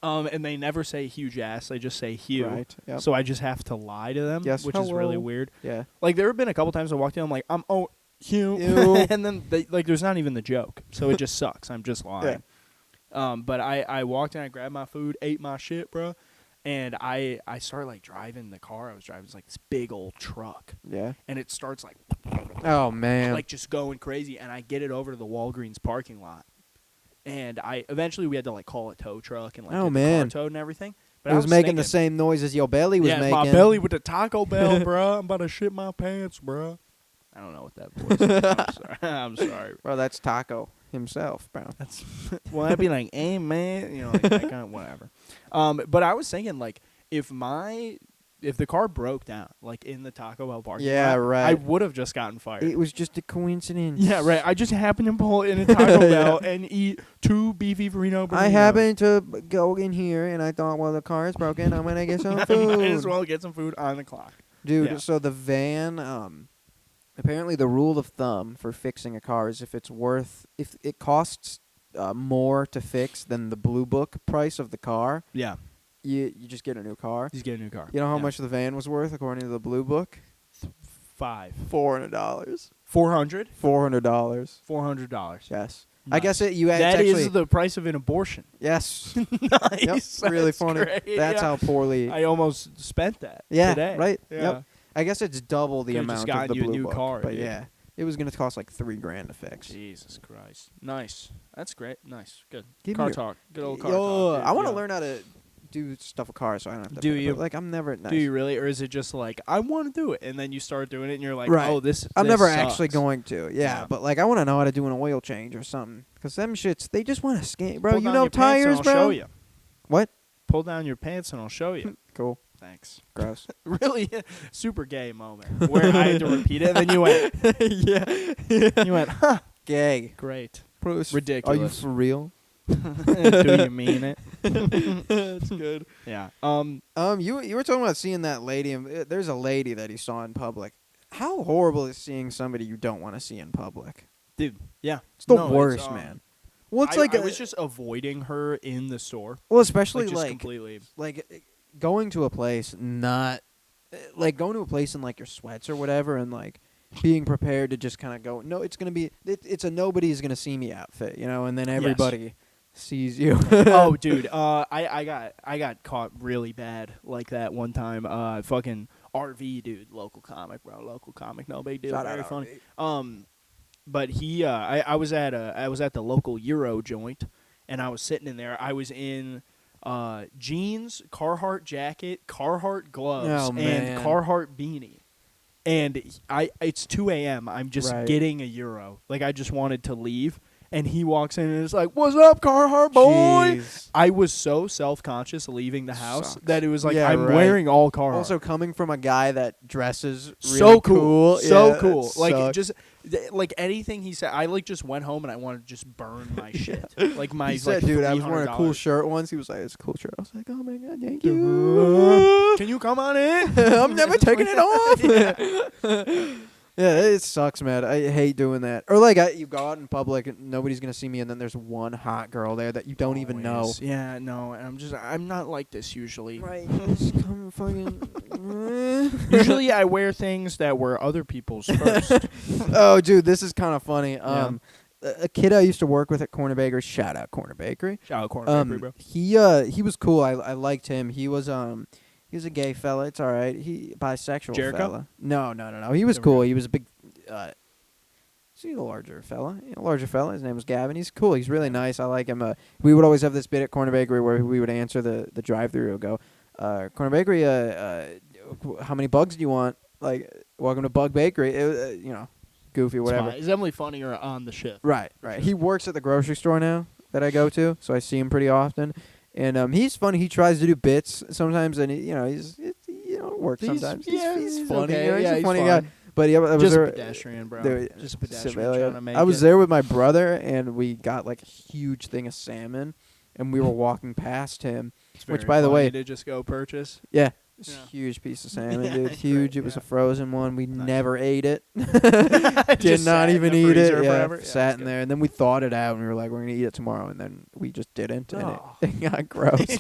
And they never say huge ass, they just say Hugh. Right. Yep. So I just have to lie to them, Yes, which is really hello. weird. Yeah. Like there have been a couple times I walked in, I'm like, Hugh. Ew. And then there's not even the joke. So it just sucks. I'm just lying. But I walked in, I grabbed my food, ate my shit, bro. And I started like driving the car I was driving. It's like this big old truck. Yeah. And it starts like Oh man. like just going crazy, and I get it over to the Walgreens parking lot. And eventually we had to like call a tow truck and like get the car towed and everything. But it I was making thinking, the same noise as your belly was making. Yeah, my belly with the Taco Bell, bro. I'm about to shit my pants, bro. I don't know what that voice is. I'm sorry. I'm sorry. Bro, that's Taco himself, bro. That's well, I'd be like, hey man, you know, like that kind of whatever. But I was thinking like if the car broke down like in the Taco Bell parking lot, right. I would have just gotten fired. It was just a coincidence. Yeah, right. I just happened to pull in a Taco Bell and eat 2 beefy burrito burritos. I happened to go in here and I thought, well, the car is broken. I'm gonna get some food. Might as well get some food on the clock, dude. Yeah. So the van, apparently the rule of thumb for fixing a car is if it costs more to fix than the Blue Book price of the car. Yeah. You just get a new car. He's getting a new car. You know how much the van was worth according to the Blue Book? $500. $400. $400? $400. $400. Yes. Nice. I guess you that actually, is the price of an abortion. Yes. Nice. Yep. Really That's funny. great. That's how poorly. I almost spent that. Yeah. Today. Right. Yeah. Yep. I guess it's double the Could've amount just of gotten the you a Blue new Book, car, but dude. yeah, it was gonna cost like $3,000 to fix. Jesus Christ. Nice. That's great. Nice. Good. Give me Car your- talk. Good old car Yo, talk. Dude. I want to Yeah. learn how to do stuff with cars, so I don't have to. Do pay, you? but, like I'm never. Nice. Do you really, or is it just like I want to do it, and then you start doing it, and you're like, Right. oh, this. I'm this never sucks. actually going to. Yeah, but like I want to know how to do an oil change or something, because them shits they just want to scam, bro. Pull You down know your pants tires, and I'll bro. Show you. What? Pull down your pants and I'll show you. Cool. Thanks. Gross. Really super gay moment where I had to repeat it, and then you went, yeah. you went, huh? Gay. Great. Ridiculous. Ridiculous. Are you for real? Do you mean it? That's good. Yeah. You were talking about seeing that lady. There's a lady that he saw in public. How horrible is seeing somebody you don't want to see in public? Dude. Yeah. It's the No, worst, man. Well, it's I was just avoiding her in the store. well, especially Just completely. going to a place not like going to a place in like your sweats or whatever, and like being prepared to just kind of go. No, it's gonna be it's a nobody's gonna see me outfit, you know, and then everybody sees you. Oh, dude. I got caught really bad like that one time. Fucking RV dude, local comic, bro. Local comic, no big deal. Shout Very out funny. RV. But he, I was at the local Euro joint, and I was sitting in there. I was in jeans, Carhartt jacket, Carhartt gloves, Oh, and man. Carhartt beanie. And it's 2 a.m. I'm just Right. getting a Euro. Like I just wanted to leave. And he walks in and is like, "What's up, Carhartt boy?" Jeez. I was so self-conscious leaving the house Sucks. that it was like Yeah, I'm right. wearing all Carhartt. Also, coming from a guy that dresses really so cool, so yeah, cool. it Like sucks. just like anything he said, I like just went home and I wanted to just burn my shit. Like my He said, like dude, I was wearing a cool $300. shirt once. He was like, it's a cool shirt. I was like, oh my god, thank you. Can you come on in? I'm never taking it off. Yeah. Yeah, it sucks, man. I hate doing that. Or like, you go out in public and nobody's gonna see me, and then there's one hot girl there that you don't even know. Always. Yeah, no, and I'm not like this usually. Right? Just come fucking. Usually I wear things that were other people's first. Oh, dude, this is kind of funny. Yeah. A kid I used to work with at Corner Bakery. Shout out Corner Bakery. Shout out Corner Bakery, bro. He was cool. I liked him. He was a gay fella. It's all right. He bisexual Jericho? fella. No. He was Never cool. heard. He was a big. He's a larger fella. Larger fella. His name was Gavin. He's cool. He's really nice. I like him. We would always have this bit at Corner Bakery where we would answer the drive-through. We'd go, Corner Bakery. How many bugs do you want? Like, welcome to Bug Bakery. It, goofy, whatever. It's definitely funnier on the shift. Right. He works at the grocery store now that I go to, so I see him pretty often. And he's funny. He tries to do bits sometimes, and it works sometimes. He's funny. Okay. He's Yeah, a funny fine. guy. But yeah, I was Just there, pedestrian, bro. Just pedestrian civilian. trying to make I was it. there with my brother, and we got like a huge thing of salmon. and we were walking past him. It's Which, very by the funny way, to just go purchase. yeah, it's Yeah. a huge piece of salmon, Yeah, dude. it's Huge. great, It was yeah. a frozen one. We Nice. never ate it. Did Just not sat in even the eat it. freezer Yeah, forever? Yeah, sat that's in good. there, and then we thawed it out, and we were like, "We're gonna eat it tomorrow," and then we just didn't, and Oh. it got gross.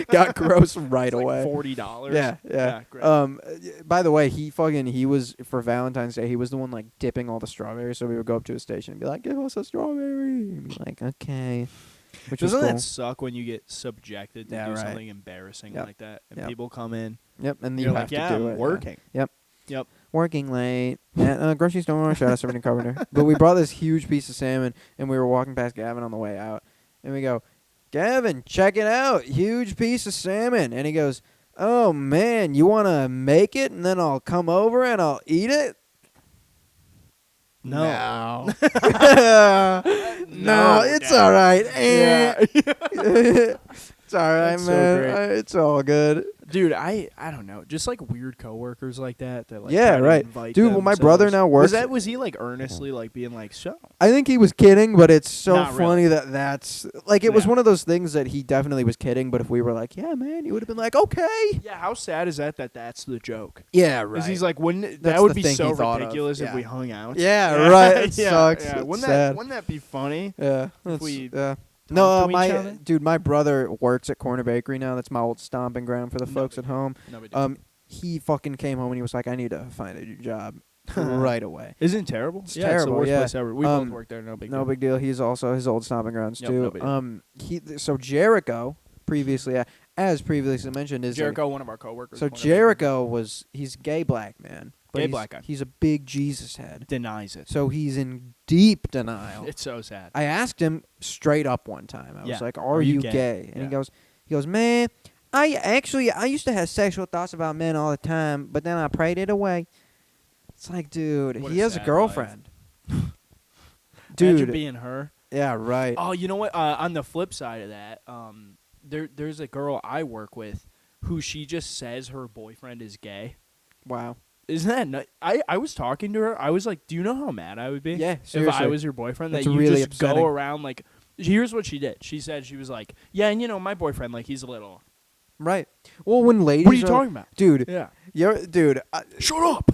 Got gross right It's like away. $40. Yeah. Great. By the way, he was for Valentine's Day. He was the one like dipping all the strawberries. So we would go up to his station and be like, "Give us a strawberry." And be like, "Okay." Which was Doesn't cool. that suck when you get subjected to Yeah, do right. something embarrassing Yep. like that, and Yep. people come in, Yep, and you you're have like, to yeah, do I'm it. working. Yep. Yep. Working late at grocery store. Shout out to Everything Carpenter. But we brought this huge piece of salmon, and we were walking past Gavin on the way out, and we go, "Gavin, check it out, huge piece of salmon." And he goes, "Oh man, you want to make it, and then I'll come over and I'll eat it?" No. No, it's Dad. all right. Yeah. It's all right, That's so man. great. It's all good. Dude, I don't know, just like weird coworkers like that like Yeah, try to right. invite Dude, well, my brother themselves. now works- Was he like earnestly like being like, so I think he was kidding, but it's so Not funny that's like it was Yeah. one of those things that he definitely was kidding. But if we were like, "Yeah, man," you would have been like, "Okay." yeah, how sad is that's the joke? Yeah, Because he's like, wouldn't That's that would the be thing so he thought of. ridiculous if Yeah. we hung out? Yeah, right. It yeah, sucks. Yeah. It's Wouldn't sad. that be funny? Yeah, If that's- we yeah. talk No, to each my other? dude, my brother works at Corner Bakery now. That's my old stomping ground for the No folks big at home. No, we don't. He fucking came home and he was like, "I need to find a new job right away." Isn't it terrible? It's yeah, terrible, It's the worst yeah. place ever. We both Um, work there. No big No deal. big deal. He's also his old stomping grounds Yep, too. no big deal. So Jericho previously, as previously mentioned, is Jericho, one of our coworkers. So one of our Jericho he's gay black man. But Gay he's- black guy. He's a big Jesus head. denies it. So he's in deep denial. It's so sad. I asked him straight up one time. I Yeah. was like, "Are you gay?" And Yeah. he goes, "Man, I used to have sexual thoughts about men all the time, but then I prayed it away." It's like, dude, What he a has a sad girlfriend. Imagine Dude, being her. yeah, right. Oh, you know what? On the flip side of that, there's a girl I work with who she just says her boyfriend is gay. Wow. Isn't that nut? I was talking to her. I was like, do you know how mad I would be? Yeah, If I seriously. was your boyfriend, That's that you really just upsetting. go around like. Here's what she did. She said she was like, yeah, and my boyfriend, like, he's a little. Right. Well, when ladies What are you talking about? Dude, Yeah. dude, Shut up.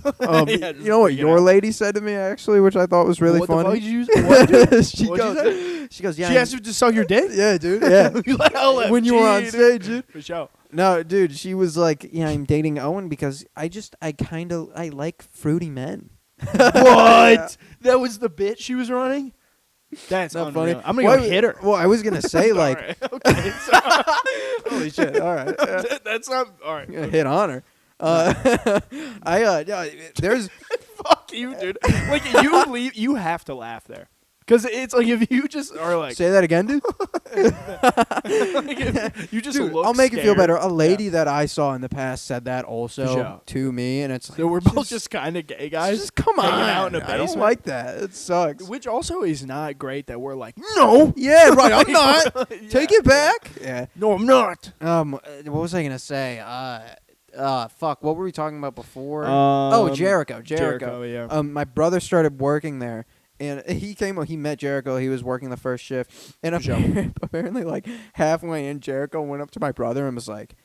Yeah, you know what just your freaking out. lady said to me actually, which I thought was really What funny. the fuck did you use? What, dude? she What'd goes, she goes, yeah. She asked you to suck your dick? Yeah, dude. Yeah. You like, LFG, when you were on dude. stage, dude. For sure. No, dude, she was like, "Yeah, I'm dating Owen because I like fruity men." What? That was the bit she was running? That's Not unreal. funny. I'm going to Why go w- hit her. Well, I was gonna say like, All right, okay. So, holy shit! All right, yeah. that's not. All right. I'm gonna hit on her. Yeah, there's Fuck you, dude. Like, you have to laugh there. Because it's like if you just are like. say that again, dude. Like if you just Dude, look I'll make it feel scared. better. A lady Yeah. that I saw in the past said that also For sure. to me, and it's like, So we're both just kind of gay guys. just come on. hanging out in a I don't basement. like that. It sucks. Which also is not great that we're like, no. Yeah, right. I'm not. Yeah. Take it back. Yeah. No, I'm not. What was I gonna say? Fuck. What were we talking about before? Oh, Jericho. yeah. My brother started working there, and he met Jericho. He was working the first shift, and apparently, like halfway in, Jericho went up to my brother and was like,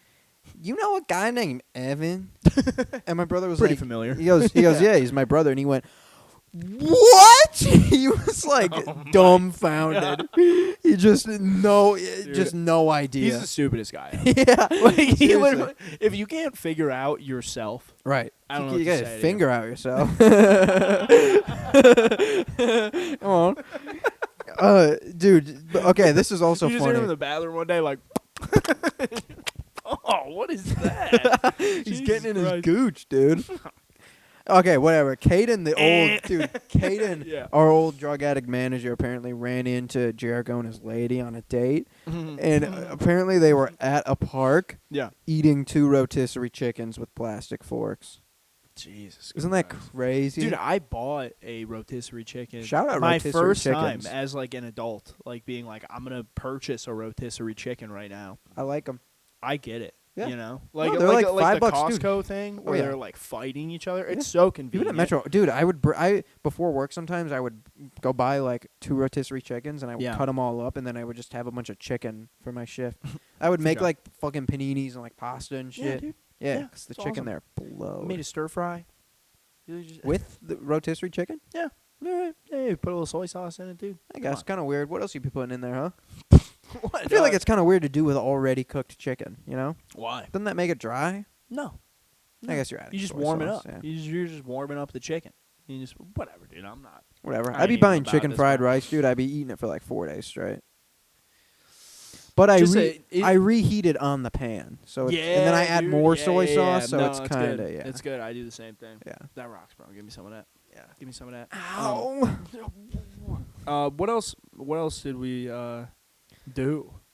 "You know a guy named Evan?" And my brother was Pretty like, familiar. He goes, "Yeah, he's my brother." And he went, "What?" He was like dumbfounded. He just no idea. He's the stupidest guy ever. Yeah, Like, he seriously. literally, if you can't figure out yourself, Right. I don't know You what to gotta say to finger out yourself. Come on. Dude, okay, this is also you just hear him in funny. the bathroom one day, like, oh, what is that? He's Jesus getting in his Christ. gooch, dude. Okay, whatever. Caden, the old dude, Caden, Yeah. our old drug addict manager, apparently ran into Jericho and his lady on a date, and apparently they were at a park Yeah. eating 2 rotisserie chickens with plastic forks. Jesus. Isn't that Christ. crazy? Dude, I bought a rotisserie chicken. Shout out my rotisserie first chickens. time as like an adult, like being like, I'm gonna purchase a rotisserie chicken right now. I like them. I get it. Yeah. You know, No, they're like like the $5, dude. Costco thing Oh, where yeah. they're like fighting each other. Yeah. It's so Even convenient. at Metro, dude, I before work sometimes I would go buy like 2 rotisserie chickens and I would Yeah. cut them all up and then I would just have a bunch of chicken for my shift. I would For make sure. like fucking paninis and like pasta and Yeah, shit. dude. Yeah, Yeah, 'cause the it's chicken awesome. there blows. Made a stir fry. You just- With the rotisserie chicken? Yeah. All right. Yeah, you put a little soy sauce in it, dude. I guess kind of weird. What else you be putting in there, huh? What? I feel like it's kind of weird to do with already cooked chicken. You know? Why? Doesn't that make it dry? No. I guess you're adding. You just soy warm it sauce, up. Yeah. You're just warming up the chicken. You just whatever, dude. I'm not. Whatever. I I'd ain't be even buying about chicken this, fried man. rice, dude. I'd be eating it for like 4 days straight. But Just I reheat it on the pan, so it's, and then I add dude, more yeah, soy yeah, sauce, yeah. so No, it's good. kind of yeah. It's good. I do the same thing. Yeah. That rocks, bro. Give me some of that. Yeah. Give me some of that. Ow. What else? What else did we do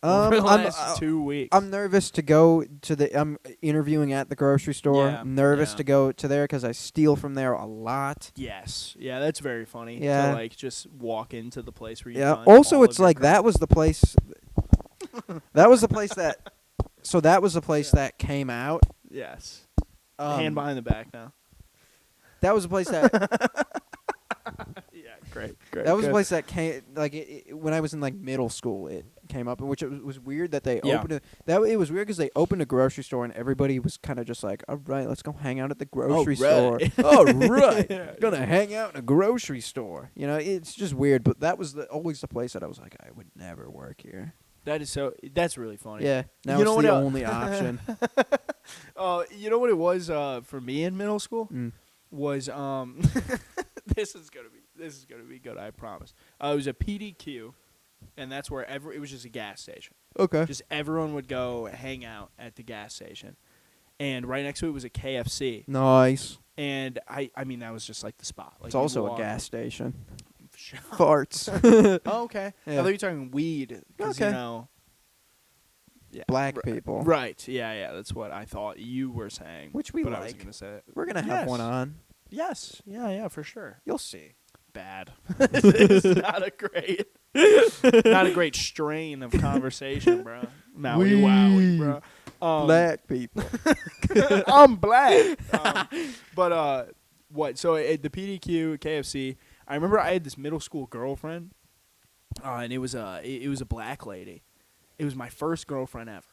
Um, over the I'm- last 2 weeks? I'm nervous to go to the. I'm interviewing at the grocery store. Yeah, I'm nervous yeah. to go to there because I steal from there a lot. Yes. Yeah, that's very funny. Yeah. To like just walk into the place where you Yeah. find Also, all it's of your like that was the place. That was the place that. So that was the place Yeah. that came out. Yes. Um, Hand behind the back now. That was the place that. Yeah, great. That was the place that came like when I was in like middle school. It came up, which it was weird that they Yeah. opened it. It was weird because they opened a grocery store and everybody was kind of just like, "All right, let's go hang out at the grocery store." right. All right, Yeah. gonna hang out in a grocery store. You know, it's just weird. But that was always the place that I was like, I would never work here. That is so. That's really funny. Yeah, now You know it's what the el- only option. You know what it was for me in middle school Mm. was this is gonna be good. I promise. It was a PDQ, and that's where it was just a gas station. Okay. Just everyone would go hang out at the gas station, and right next to it was a KFC. Nice. And I mean that was just like the spot. Like It's you also a walk- gas station. Sure. Farts. Oh, okay. Yeah. I thought you were talking weed. 'Cause, Okay. you know. Yeah. Black Ri- people. Right. Yeah. That's what I thought you were saying. Which we but I wasn't like. gonna say it. We're gonna have Yes. one on. Yes. Yeah. For sure. You'll see. Bad. It's not a great strain of conversation, bro. Maui wowie, bro. Black people. I'm black. But what? So at the PDQ, KFC, I remember I had this middle school girlfriend, and it was a black lady. It was my first girlfriend ever.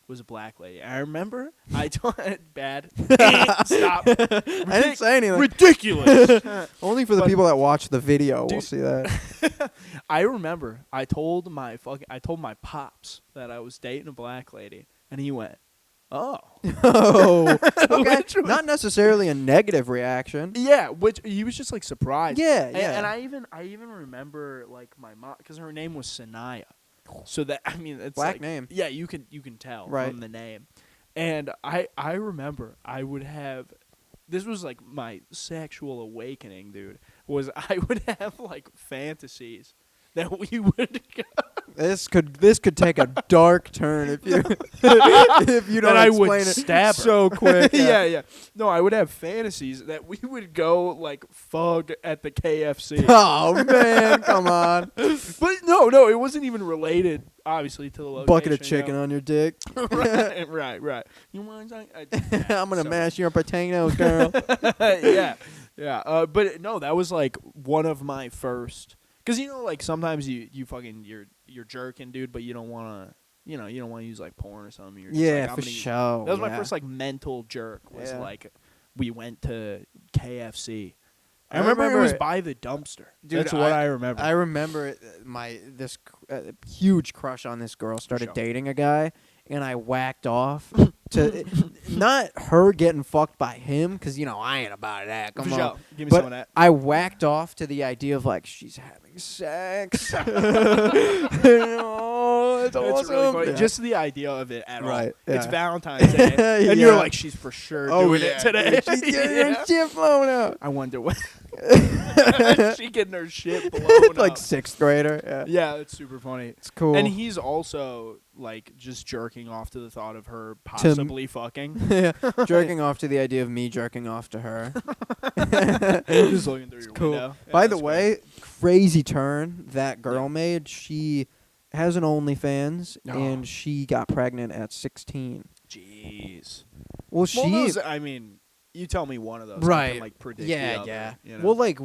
Was a black lady. I remember I told bad. Stop. I didn't say anything. Ridiculous. Only for the But- people that watch the video will Dude. see that. I remember I told my pops that I was dating a black lady, and he went, "Oh, Oh, okay. Which was- Not necessarily a negative reaction. yeah." Which he was just like surprised. Yeah, And, yeah. and I even remember like my mom because her name was Sanaya, so that I mean it's Black like, name. Yeah, you can tell Right. from the name, and I remember I would have. This was like my sexual awakening, dude. Was I would have like fantasies that we would go. This could take a dark turn if you if you don't that I explain would it stab her. so quick. Yeah. No, I would have fantasies that we would go like fug at the KFC. Oh man, come on! But no, it wasn't even related, obviously, to the location. Bucket of chicken on your dick. right. You want something? I'm gonna mash your potatoes, girl. yeah. But no, that was like one of my first. Because like sometimes you fucking you're jerking, dude, but you don't want to. You don't want to use like porn or something. You're just Yeah, like, I'm for gonna use- sure. That was my yeah. first like mental jerk. Was Yeah. like we went to KFC. I I remember it remember was it. by the dumpster. Dude, That's what I remember. I remember this huge crush on this girl started Sure. dating a guy, and I whacked off to not her getting fucked by him, because I ain't about that. Come For on. sure. Give me But some of that. I whacked off to the idea of like she's having sex. Oh, it's awesome. It's really funny. Yeah. Just the idea of it at all. Right, It's yeah. Valentine's Day, and you're like, she's for sure doing it today. She's getting Yeah. her shit blown out. I wonder what she getting her shit blown Like up. 6th grader. Yeah. Yeah, it's super funny. It's cool. And he's also like just jerking off to the thought of her possibly fucking. Yeah, jerking off to the idea of me jerking off to her. Just looking through your Cool. window. Yeah, By the that's way, crazy turn that girl made. She has an OnlyFans, Oh. and she got pregnant at 16. Jeez. Well, she. those, I mean, you tell me one of those. I Right. can, like, predict Yeah, the other, yeah. You know? Well, like,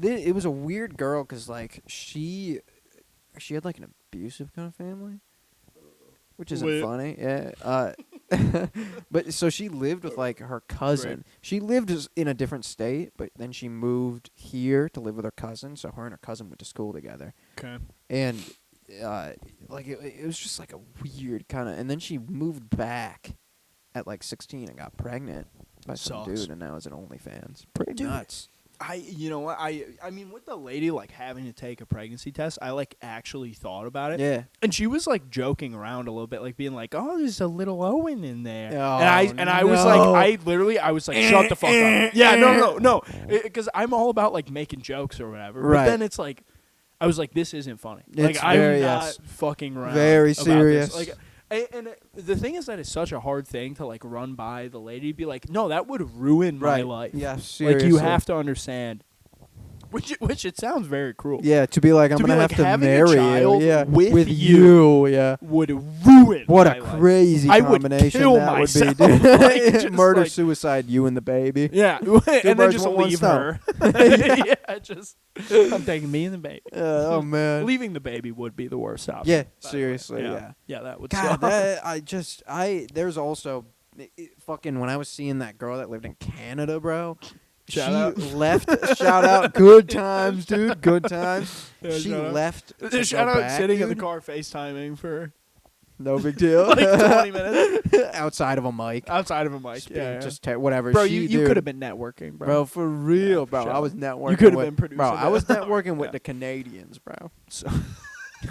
it was a weird girl because, like, she had, like, an abusive kind of family, which isn't Wait. funny. Yeah. But so she lived with, like, her cousin. Right. She lived in a different state, but then she moved here to live with her cousin. So her and her cousin went to school together. Okay. And, like, it was just, like, a weird kind of... And then she moved back at, like, 16 and got pregnant by some Sucks. dude, and now is an OnlyFans. Pretty Dude. nuts. You know what? I mean, with the lady, like, having to take a pregnancy test, I, like, actually thought about it. Yeah. And she was, like, joking around a little bit, like, being like, oh, there's a little Owen in there. Oh, and I was like, I was like, shut the fuck up. Yeah, no. Because I'm all about, like, making jokes or whatever. Right. But then it's like, I was like, this isn't funny. It's like, I'm very, not yes. fucking around. Very about serious. This. Like, and the thing is that it's such a hard thing to, like, run by the lady. Be like, no, that would ruin my life. Yeah, seriously. Like, you have to understand. Which it sounds very cruel. Yeah, to be like, I'm To be going to like have to having a marry you. child Yeah, with you. Yeah. Would ruin What my a life. crazy I would combination kill that myself. would be, dude. Like, just Murder, like- suicide, you and the baby. Yeah, and then birds just with one leave stone. her. yeah, just I'm taking me and the baby. Oh, man. Leaving the baby would be the worst option. Yeah, by the way. seriously, yeah. Yeah, that would God, suck. there's also, fucking, when I was seeing that girl that lived in Canada, bro. Shout out. Left. Shout out. Good times, dude. Good times. Yeah, She shout out. left. to Shout go out back, sitting in dude. the car FaceTiming for No big deal. like 20 minutes Outside of a mic. outside of a mic. Just, Yeah, just whatever. bro, she, you dude. could have been networking, bro. Bro, for real, Yeah, bro. for I sure. was networking. You could have with- been producing Bro, I was that. networking with Yeah. the Canadians, bro. So,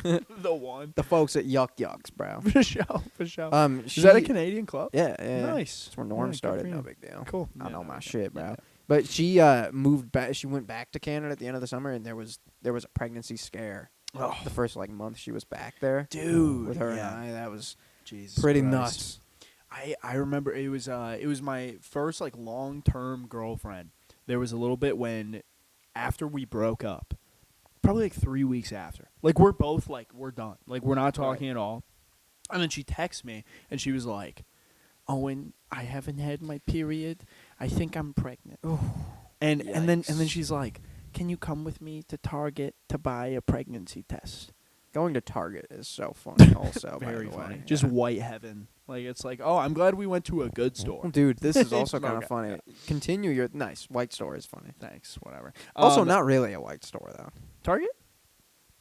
the one. The folks at Yuck Yucks, bro. For sure. Is She, that a Canadian club? Yeah, yeah. Nice. That's where Yeah, Norm good started. for No you. big deal. Cool. I Yeah, know my yeah, shit, bro. yeah. But she moved back. She went back to Canada at the end of the summer, and there was a pregnancy scare. Oh. The first like month she was back there, Dude, with her yeah. and I. That was Jesus pretty Christ. nuts. I remember it was my first like long-term girlfriend. There was a little bit when after we broke up, probably like 3 weeks after. Like we're both like we're done. Like we're not talking at all. And then she texts me and she was like, "Owen, I haven't had my period. I think I'm pregnant." And then she's like, "Can you come with me to Target to buy a pregnancy test?" Going to Target is so funny. Also, Very by the funny. way. Just Yeah. white heaven. Like it's like, "Oh, I'm glad we went to a good store." Dude, this is also Okay, kind of funny. yeah. Continue your nice white store is funny. Thanks, whatever. Also, not really a white store though. Target?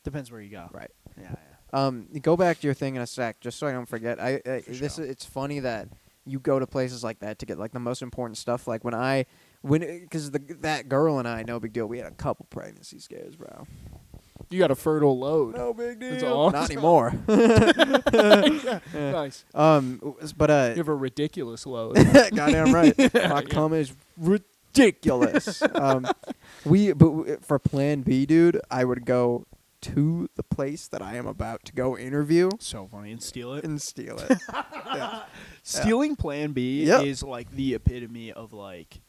Depends where you go. Right. Yeah. Go back to your thing in a sec, just so I don't forget. For sure. It's funny that you go to places like that to get like the most important stuff. Like because that girl and I, no big deal. We had a couple pregnancy scares, bro. You got a fertile load. No big deal. That's awesome. Not anymore. Yeah. Nice. But You have a ridiculous load. goddamn right. My cum is ridiculous. For Plan B, dude, I would go to the place that I am about to go interview So funny. And steal it. and steal it. Yeah. Stealing Plan B Yep. is like the epitome of like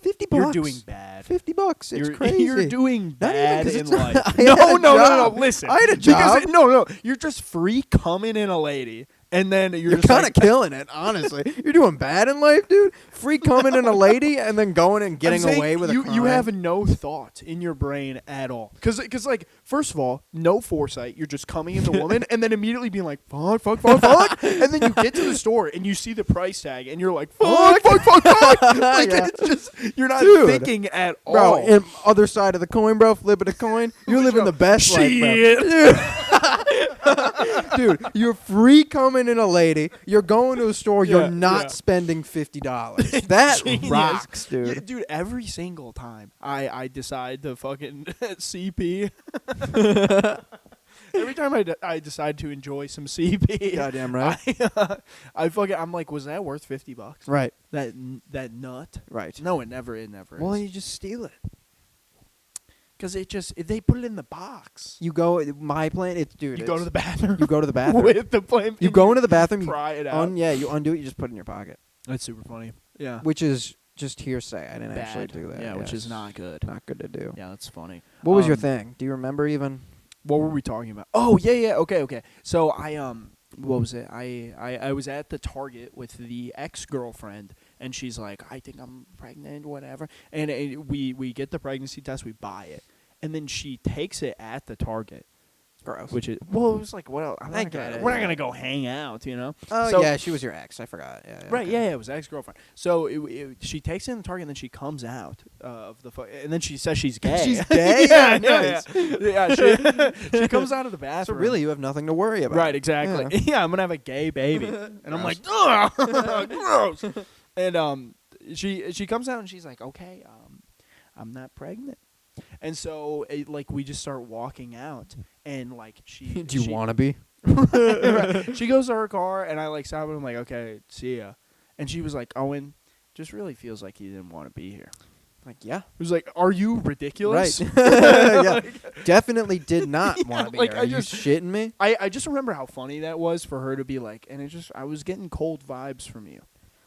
$50. you're doing bad. $50. It's You're, crazy. you're doing Not even bad 'cause in it's not- life. I No, had a no. job. Listen, I had a Because job. no. You're just free coming in a lady, and then you're just kind like, of killing it, honestly. You're doing bad in life, dude. Free coming in a lady and then going and getting I'm saying away with you, a crime. you have no thought in your brain at all. Because, like, first of all, no foresight. You're just coming in the woman and then immediately being like, fuck. And then you get to the store and you see the price tag and you're like, fuck. Like, Yeah. it's just, you're not Dude. thinking at all. Bro, and other side of the coin, bro, flipping a coin. You're living the best life, bro. Dude, you're free coming in a lady. You're going to a store. Yeah, You're not yeah. spending $50. That Genius. rocks, dude. Yeah, dude, every single time I decide to fucking CP. Every time I decide to enjoy some CP. Goddamn right. I'm like, was that worth $50? Right, That nut? right. No, it never Well, is. you just steal it. Because they put it in the box. You go. My plan. It's dude. You go to the bathroom. You go to the bathroom. with the plan. You go into the bathroom. You Pry it out. you undo it. You just put it in your pocket, That's super funny. Yeah. which is just hearsay. I didn't actually Bad. do that. Yeah, which yes. is not good. Not good to do. Yeah, that's funny. What was your thing? Do you remember even? What were we talking about? Oh, yeah. Okay. So I what was it? I was at the Target with the ex-girlfriend, and she's like, I think I'm pregnant, whatever. And we get the pregnancy test, we buy it, and then she takes it at the Target. Gross. Which is, well, it was like, well, I get it, we're not yeah. gonna go hang out, you know. Oh, So- yeah, she was your ex. I forgot. Yeah, Right, okay. yeah, it was ex-girlfriend. So she takes it in the Target, and then she comes out of the and then she says she's gay. She's gay? yeah, Nice. yeah. She comes out of the So bathroom. really, you have nothing to worry about. Right, exactly. Yeah. Yeah, I'm gonna have a gay baby, and I'm like, ugh, gross. And she comes out and she's like, okay, I'm not pregnant. And so like we just start walking out, and like she. Do you want to be? Right. She goes to her car, and I like stop and I'm like, okay, see ya. And she was like, Owen, just really feels like you didn't want to be here. Like, yeah. It was like, are you ridiculous? Right. Yeah. Definitely did not Yeah, want to be like, here. I Are you just- shitting me? I just remember how funny that was for her to be like, and I was getting cold vibes from you.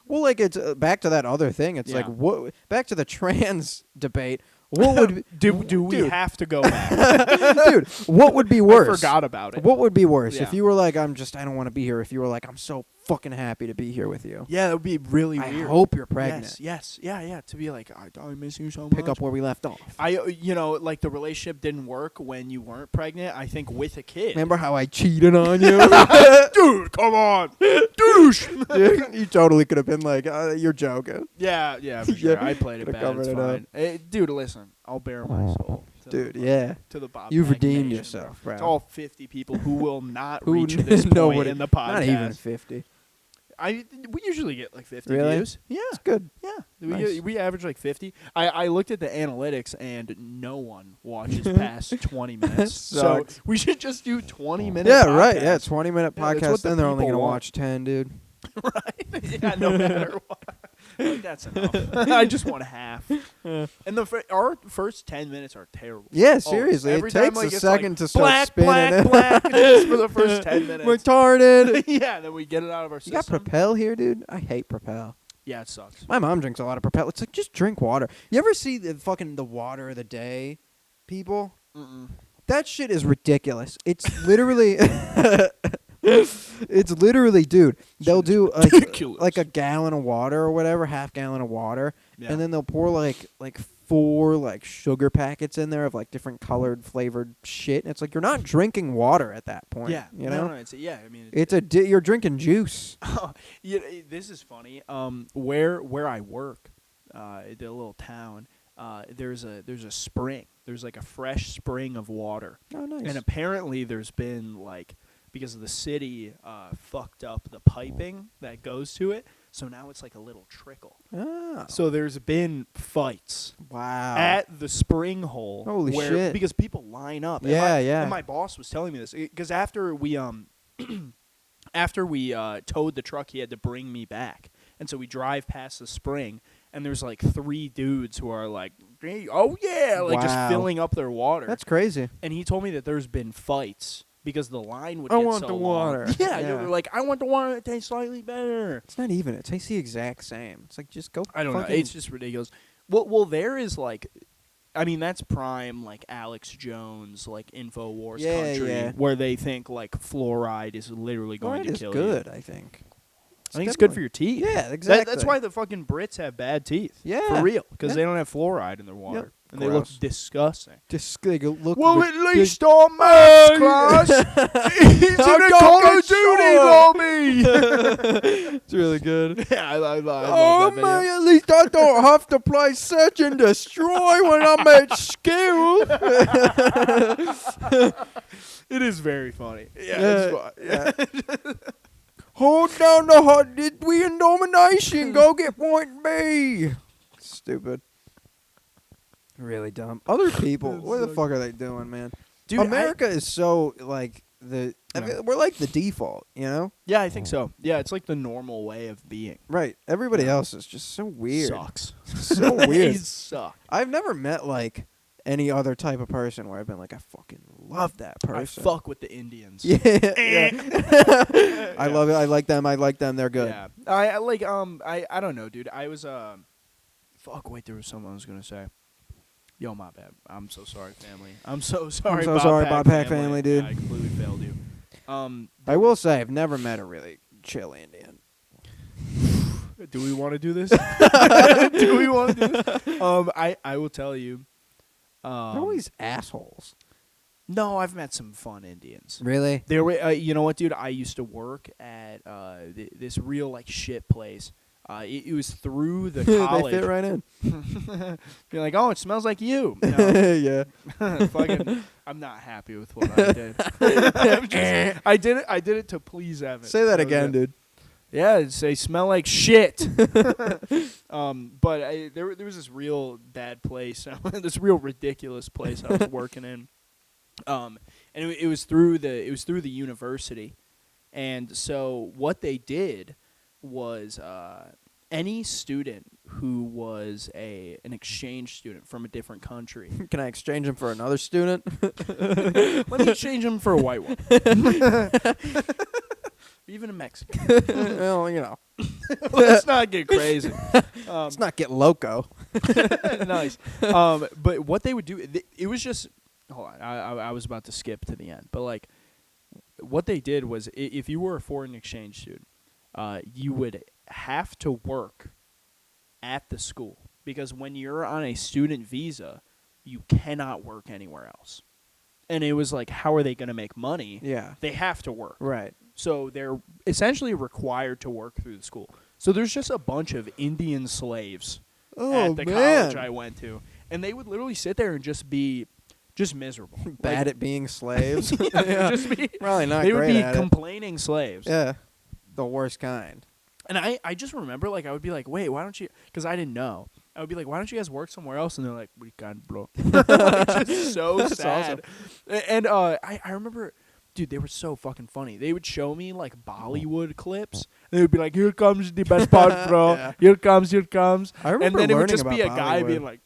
Well, like, it's back to that other thing. It's like, Yeah. what? Back to the trans debate. What would Do we dude, have to go back? dude? What would be worse? I forgot about it. What would be worse if Yeah. you were like, I don't want to be here. If you were like, I'm so fucking happy to be here with you. Yeah, that would be really I weird. hope you're pregnant. Yes, yeah. To be like, I miss you so Pick much. up where we left off. Like the relationship didn't work when you weren't pregnant. I think with a kid. Remember how I cheated on you? Dude, come on, douche. Dude, you totally could have been like, you're joking. Yeah, for sure. Yeah, I played it could've bad. covered It's it fine. Dude, listen, I'll bare my soul. To Dude, the, yeah. To the Bob. You've Mack redeemed Nation, yourself, bro. bro. To all 50 people who will not Who reach this point nobody- in the podcast. Not even 50. We usually get like 50 Really? views. Yeah. It's good. Yeah, Nice. we average like 50. I looked at the analytics, and no one watches past 20 minutes. So Sucks. we should just do 20-minute Yeah, podcasts. right. Yeah, 20-minute Yeah, that's podcast. what the Then they're only people going to want. watch 10, dude. Right? Yeah, no matter what. Like, that's enough. I just want half. And our first 10 minutes are terrible. Yeah, Always. seriously. Every it time, takes like, a it's second like, to start black, spinning black, it. black, just for the first 10 minutes. Retarded. Yeah, and then we get it out of our You got system. Propel here, dude? I hate Propel. Yeah, it sucks. My mom drinks a lot of Propel. It's like, just drink water. You ever see the fucking the water of the day people? Mm-mm. That shit is ridiculous. It's literally it's literally, dude, they'll Shit is do ridiculous. like a gallon of water or whatever, half gallon of water, Yeah. and then they'll pour like 4 like sugar packets in there of like different colored flavored shit. And it's like you're not drinking water at that point. Yeah, you know, no, I mean, it's you're drinking juice. yeah, this is funny. Where I work, the little town, there's a spring. There's like a fresh spring of water, Oh, nice. and apparently there's been like, because of the city fucked up the piping that goes to it, so now it's like a little trickle. Oh, So there's been fights wow. at the spring hole. Holy where, shit. Because people line up. Yeah, and yeah. And my boss was telling me this because after we towed the truck, he had to bring me back, and so we drive past the spring, and there's like 3 dudes who are like, hey, oh yeah, like just Wow. filling up their water. That's crazy. And he told me that there's been fights because the line would I get want so the long. water. Yeah, Yeah. they were like, I want the water that tastes slightly better. It's not even. It tastes the exact same. It's like just go. I don't know. fucking- It's just ridiculous. Well, there is like, I mean, that's prime like Alex Jones, like Infowars Yeah, country, yeah. where they think like fluoride is literally going Fluoride to is kill good, you. I think. I think it's good for your teeth. Yeah, exactly. That's why the fucking Brits have bad teeth. Yeah. For real, because Yeah. they don't have fluoride in their water, Yep. and they look Gross. disgusting. They look. Well, rid- at least our maths class, he's in Now a don't Call get of Duty shot. lobby. It's really good. Yeah, I love Oh that video. man, at least I don't have to play Search and Destroy when I'm at school. It is very funny. Yeah, Yeah, it's fun. Hold down the hot. Did we in domination? Go get point B. Stupid. Really dumb. Other people, That's what the so fuck are they doing, man? Dude, America is so like the. I Yeah. mean, we're like the default, you know? Yeah, I think so. Yeah, it's like the normal way of being. Right. Everybody Yeah. else is just so weird. Sucks. So weird. They suck. I've never met like any other type of person where I've been like, I fucking love that I person. fuck with the Indians. Yeah. Yeah. I love it. I like them. I like them. They're good. Yeah. I like I don't know, dude. I was fuck. Wait, there was something I was gonna say. Yo, my bad. I'm so sorry, family. I'm so sorry. so sorry, Bob Pack family, dude. Yeah, I completely failed you. I will say I've never met a really chill Indian. Do we want to do this? Do we want to do this? I will tell you. They're always assholes. No, I've met some fun Indians. Really? There were, you know what, dude? I used to work at this real like shit place. It was through the college. They fit right in. Be like, oh, it smells like you. No. Yeah. Fucking, I'm not happy with what I did. I did it to please Evan. Say that again, dude. Yeah, they smell like shit. But there was this real bad place, this real ridiculous place I was working in, and it was through the university, and so what they did was any student who was an exchange student from a different country. Can I exchange him for another student? Let me exchange him for a white one. Even a Mexican. Well, you know. Let's not get crazy. Let's not get loco. Nice. But what they would do, it was just, hold on, I was about to skip to the end. But, like, what they did was if you were a foreign exchange student, you would have to work at the school. Because when you're on a student visa, you cannot work anywhere else. And it was like, how are they going to make money? Yeah. They have to work. Right. So they're essentially required to work through the school. So there's just a bunch of Indian slaves at the college I went to. And they would literally sit there and just be miserable. Bad at being slaves. Yeah. Just be, probably not they great would be at complaining slaves. Yeah. The worst kind. And I just remember, like, I would be like, wait, why don't you, because I didn't know. I would be like, why don't you guys work somewhere else? And they're like, we can't, bro. It's just so That's sad. awesome. And I remember, dude, they were so fucking funny. They would show me, like, Bollywood clips. And they would be like, here comes the best part, bro. Yeah. Here comes. I remember And then it would learning just be a about guy Bollywood. being like,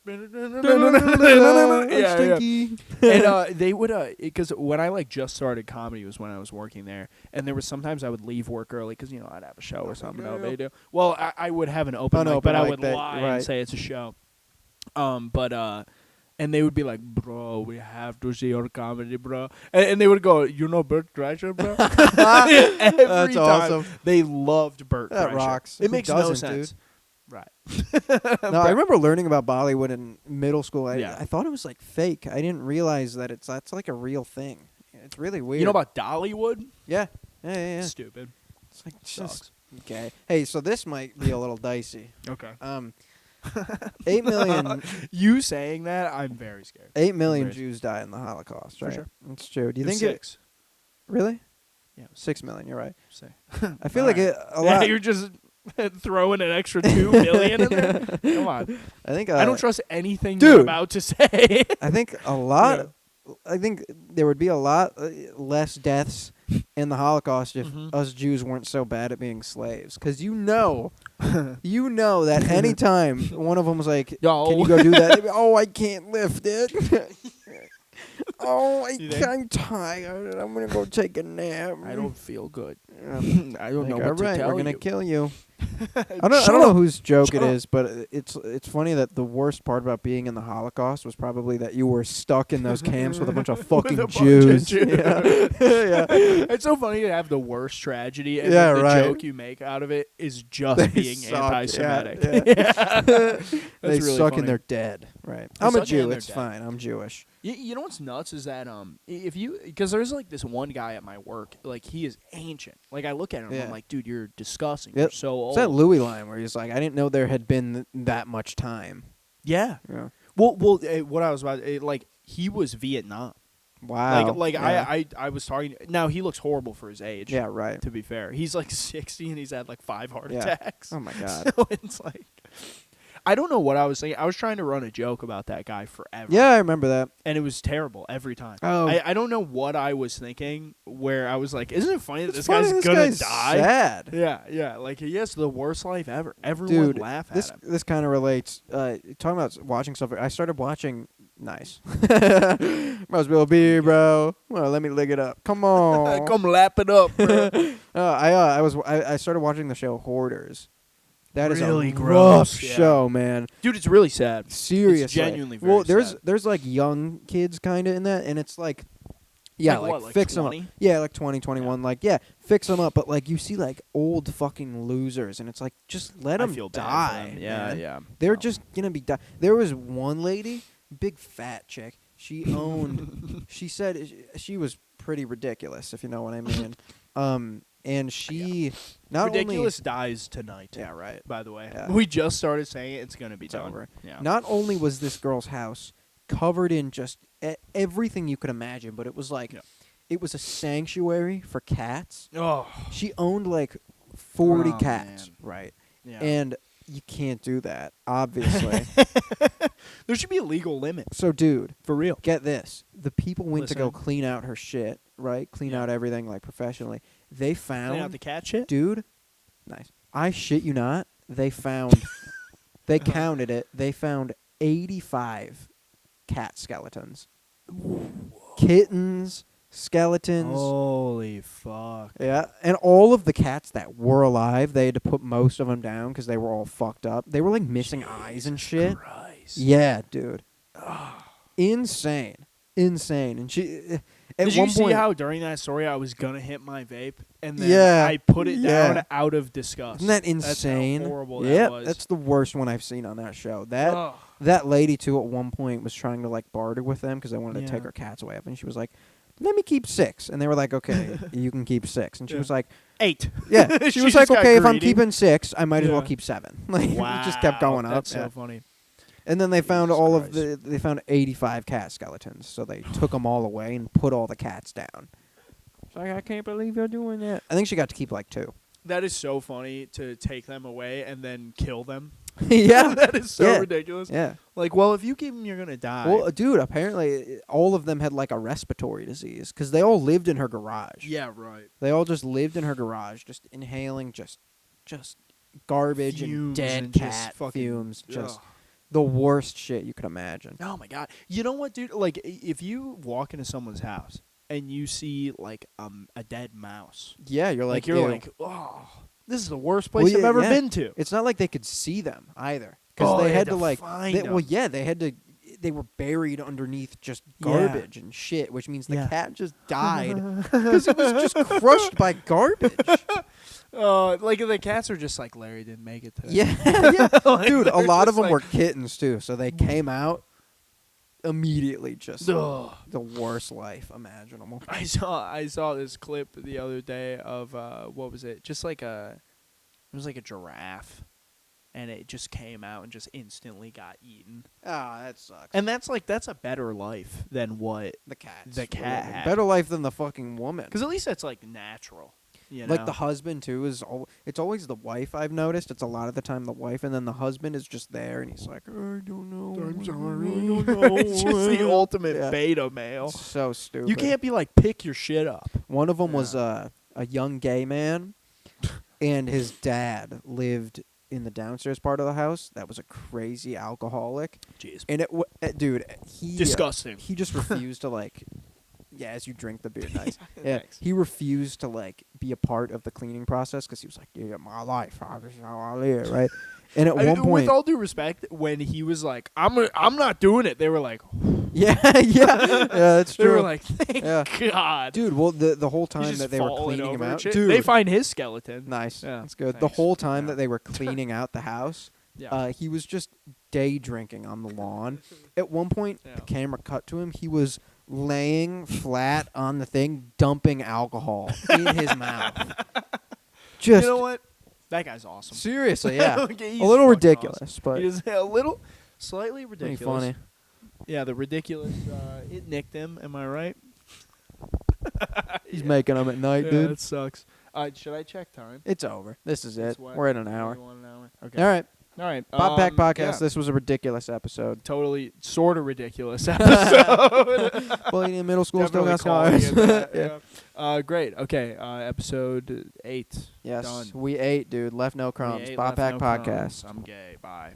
Yeah. Stinky. And they would, because when I, like, just started comedy was when I was working there. And there was sometimes I would leave work early because, you know, I'd have a show or something. Yeah. Nobody do. Well, I would have an open mic, but I would lie and say it's a show. And they would be like, bro, we have to see your comedy, bro. And they would go, you know Bert Kreischer, bro? Every That's time. awesome. They loved Bert That Kreischer. rocks. It Who makes no doesn't, sense. dude? Right. No, I remember learning about Bollywood in middle school. Yeah. I thought it was like fake. I didn't realize that that's like a real thing. It's really weird. You know about Dollywood? Yeah. Yeah. Stupid. It's like Sucks. just okay. Hey, so this might be a little dicey. Okay. 8 million. You saying that, I'm very scared. 8 million Very Jews died in the Holocaust, For right? sure. That's true. Do you It was think 6. really? Yeah. 6 million. You're right. Say. I feel All like right. a lot. Yeah, you're just throwing an extra 2 million in there. Come on. I think I don't trust anything dude. you're about to say. I think a lot. Yeah. I think there would be a lot less deaths in the Holocaust if Mhm. us Jews weren't so bad at being slaves. Because you know that anytime one of them was like, Yo. "Can you go do that?" They'd be, "Oh, I can't lift it." "Oh, You think? I'm tired. I'm gonna go take a nap." I don't feel good. Yeah. I don't know Like, what all right, to tell we're gonna you. kill you. I don't Shut know up. whose joke Shut it up. is, but it's funny that the worst part about being in the Holocaust was probably that you were stuck in those camps with a bunch of fucking With a bunch of Jews. Jews. Yeah. Yeah. It's so funny to have the worst tragedy, and Yeah, then the right. joke you make out of it is just They being suck. anti-Semitic. Yeah, Yeah. That's They really suck funny. and they're dead. Right. They I'm a suck Jew. and they're It's dead. fine. I'm Jewish. You know what's nuts is that if you, because there's like this one guy at my work, like he is ancient. Like I look at him, Yeah. I'm like, dude, you're disgusting. Yep. You're so old. It's that Louis line where he's like, "I didn't know there had been that much time." Yeah. Yeah. Well, what I was about, like he was Vietnam. Wow. Like Yeah. I was talking. Now he looks horrible for his age. Yeah. Right. To be fair, he's like 60 and he's had like 5 heart Yeah. attacks. Oh my God. So it's like, I don't know what I was thinking. I was trying to run a joke about that guy forever. Yeah, I remember that. And it was terrible every time. Oh. I don't know what I was thinking where I was like, isn't it funny that It's this funny, guy's this gonna guy's die? Sad. Yeah. Like he has the worst life ever. Everyone Dude, laugh at this him. this kind of relates. Talking about watching stuff. I started watching. Nice. Must be bro. Well, let me lick it up. Come on. Come lap it up, bro. I started watching the show Hoarders. That is Really a gross, rough yeah. show, man. Dude, it's really sad. Seriously. It's genuinely very well, sad. there's like young kids kind of in that, and it's like Yeah, Like what, like fix them up. 20? Yeah, like 20, 21. Yeah. Like, yeah, fix them up. But, like, you see, like, old fucking losers, and it's like, just let I them feel bad for die. them. Yeah, man. yeah. They're No. just going to be die. There was one lady, big fat chick. She owned, she said she was pretty ridiculous, if you know what I mean. And she not Ridiculous dies tonight. only. Yeah, right. By the way, Yeah. we just started saying it. It's gonna be It's done. over. Yeah. Not only was this girl's house covered in just everything you could imagine, but it was like, Yeah. it was a sanctuary for cats. Oh. She owned like 40 Oh, cats, man. right? Yeah. And you can't do that, obviously. There should be a legal limit. So, dude, For real. get this. The people went to go Listen. clean out her shit, right? Clean Yeah. out everything, like, professionally. They found... Clean out the cat shit. Dude, nice. I shit you not. They found... they counted it. They found 85 cat skeletons. Kittens, skeletons. Holy fuck. Yeah, and all of the cats that were alive, they had to put most of them down because they were all fucked up. They were like missing eyes and shit. Christ. Yeah, dude. Insane. And she, at Did one you see point, how during that story I was gonna hit my vape and then Yeah, I put it yeah. down out of disgust? isn't that That's how insane? horrible Yep, that was. that's the worst one I've seen on that show. That Ugh. that lady too at one point was trying to like barter with them because they wanted to Yeah. take her cats away, and she was like, "Let me keep 6," and they were like, "Okay, you can keep 6," and she Yeah. was like, 8. "Yeah," she was just like, got "Okay, if I'm greedy. keeping 6, I might as well Yeah. keep 7." Like Wow. it just kept going up. That's yeah. so funny. And then they found Jesus all Christ. of they found 85 cat skeletons, so they took them all away and put all the cats down. It's like, I can't believe you're doing that. I think she got to keep like 2. That is so funny to take them away and then kill them. Yeah. That is so Yeah. ridiculous. Yeah. Like, well, if you keep them, you're gonna die. Well, dude, apparently all of them had like a respiratory disease because they all lived in her garage. yeah, right. They all just lived in her garage, just inhaling just garbage and Fumes dead and just cat fucking- fumes. Just Ugh. the worst shit you could imagine. Oh my god. You know what, dude? Like, if you walk into someone's house and you see like a dead mouse, Yeah, you're like, like, you're ew. like, oh, this is the worst place Well, I've yeah, ever yeah. been to. It's not like they could see them either because Oh, they they had had to to like. find Well, them. yeah, they had to. They were buried underneath just Yeah. garbage and shit, which means the Yeah. cat just died because it was just crushed by garbage. Like the cats are just like, Larry didn't make it today. Yeah, yeah. Like, Dude, a they're lot of just them like- were kittens too, so they came out immediately just Ugh. the worst life imaginable. I saw this clip the other day of what was it? Just like it was like a giraffe, and it just came out and just instantly got eaten. Ah, that sucks. And that's a better life than what, the cats, the were cat living. had. better life than the fucking woman. because at least that's like natural. You know? Like the husband too is it's always the wife. I've noticed it's a lot of the time the wife, and then the husband is just there, and he's like, I don't know. I'm sorry, I don't know. It's just the ultimate Yeah. beta male. It's so stupid. You can't be like, pick your shit up. One of them was Yeah. a young gay man, and his dad lived in the downstairs part of the house. That was a crazy alcoholic, Jeez. and dude, he Disgusting. he just refused to like. Yeah, as you drink the beer, nice. Yeah, Thanks. he refused to like be a part of the cleaning process because he was like, "Yeah, my life, this is how I live," right? And at one point, with all due respect, when he was like, I'm not doing it, they were like, yeah, that's they true. were like, thank Yeah. God. Dude, well, the whole He's time just that they were falling cleaning him over and out, shit. dude, They find his skeleton. nice, Yeah, that's good. The thanks. whole time Yeah. that they were cleaning out the house, Yeah. he was just day drinking on the lawn. At one point, Yeah. the camera cut to him. He was laying flat on the thing, dumping alcohol in his mouth. Just You know what? That guy's awesome. seriously, yeah, Like, he's a little fucking ridiculous, awesome. but He is a little, slightly pretty ridiculous. funny. Yeah, the ridiculous. It nicked him. Am I right? He's making them at night, Yeah, dude. that sucks. Should I check time? It's over. This is it. It's what? We're at an hour. You want an hour? Okay. All right, All right. Pop Pack Podcast. Yeah. This was a ridiculous episode. Totally, sort of ridiculous episode. Well, in middle school still Definitely got calling scars. it that, Yeah. yeah. Great. Okay. Episode 8. Yes, Done. we ate, dude. Left no We crumbs. ate Pop Left Pack No Podcast. Crumbs. I'm gay. Bye.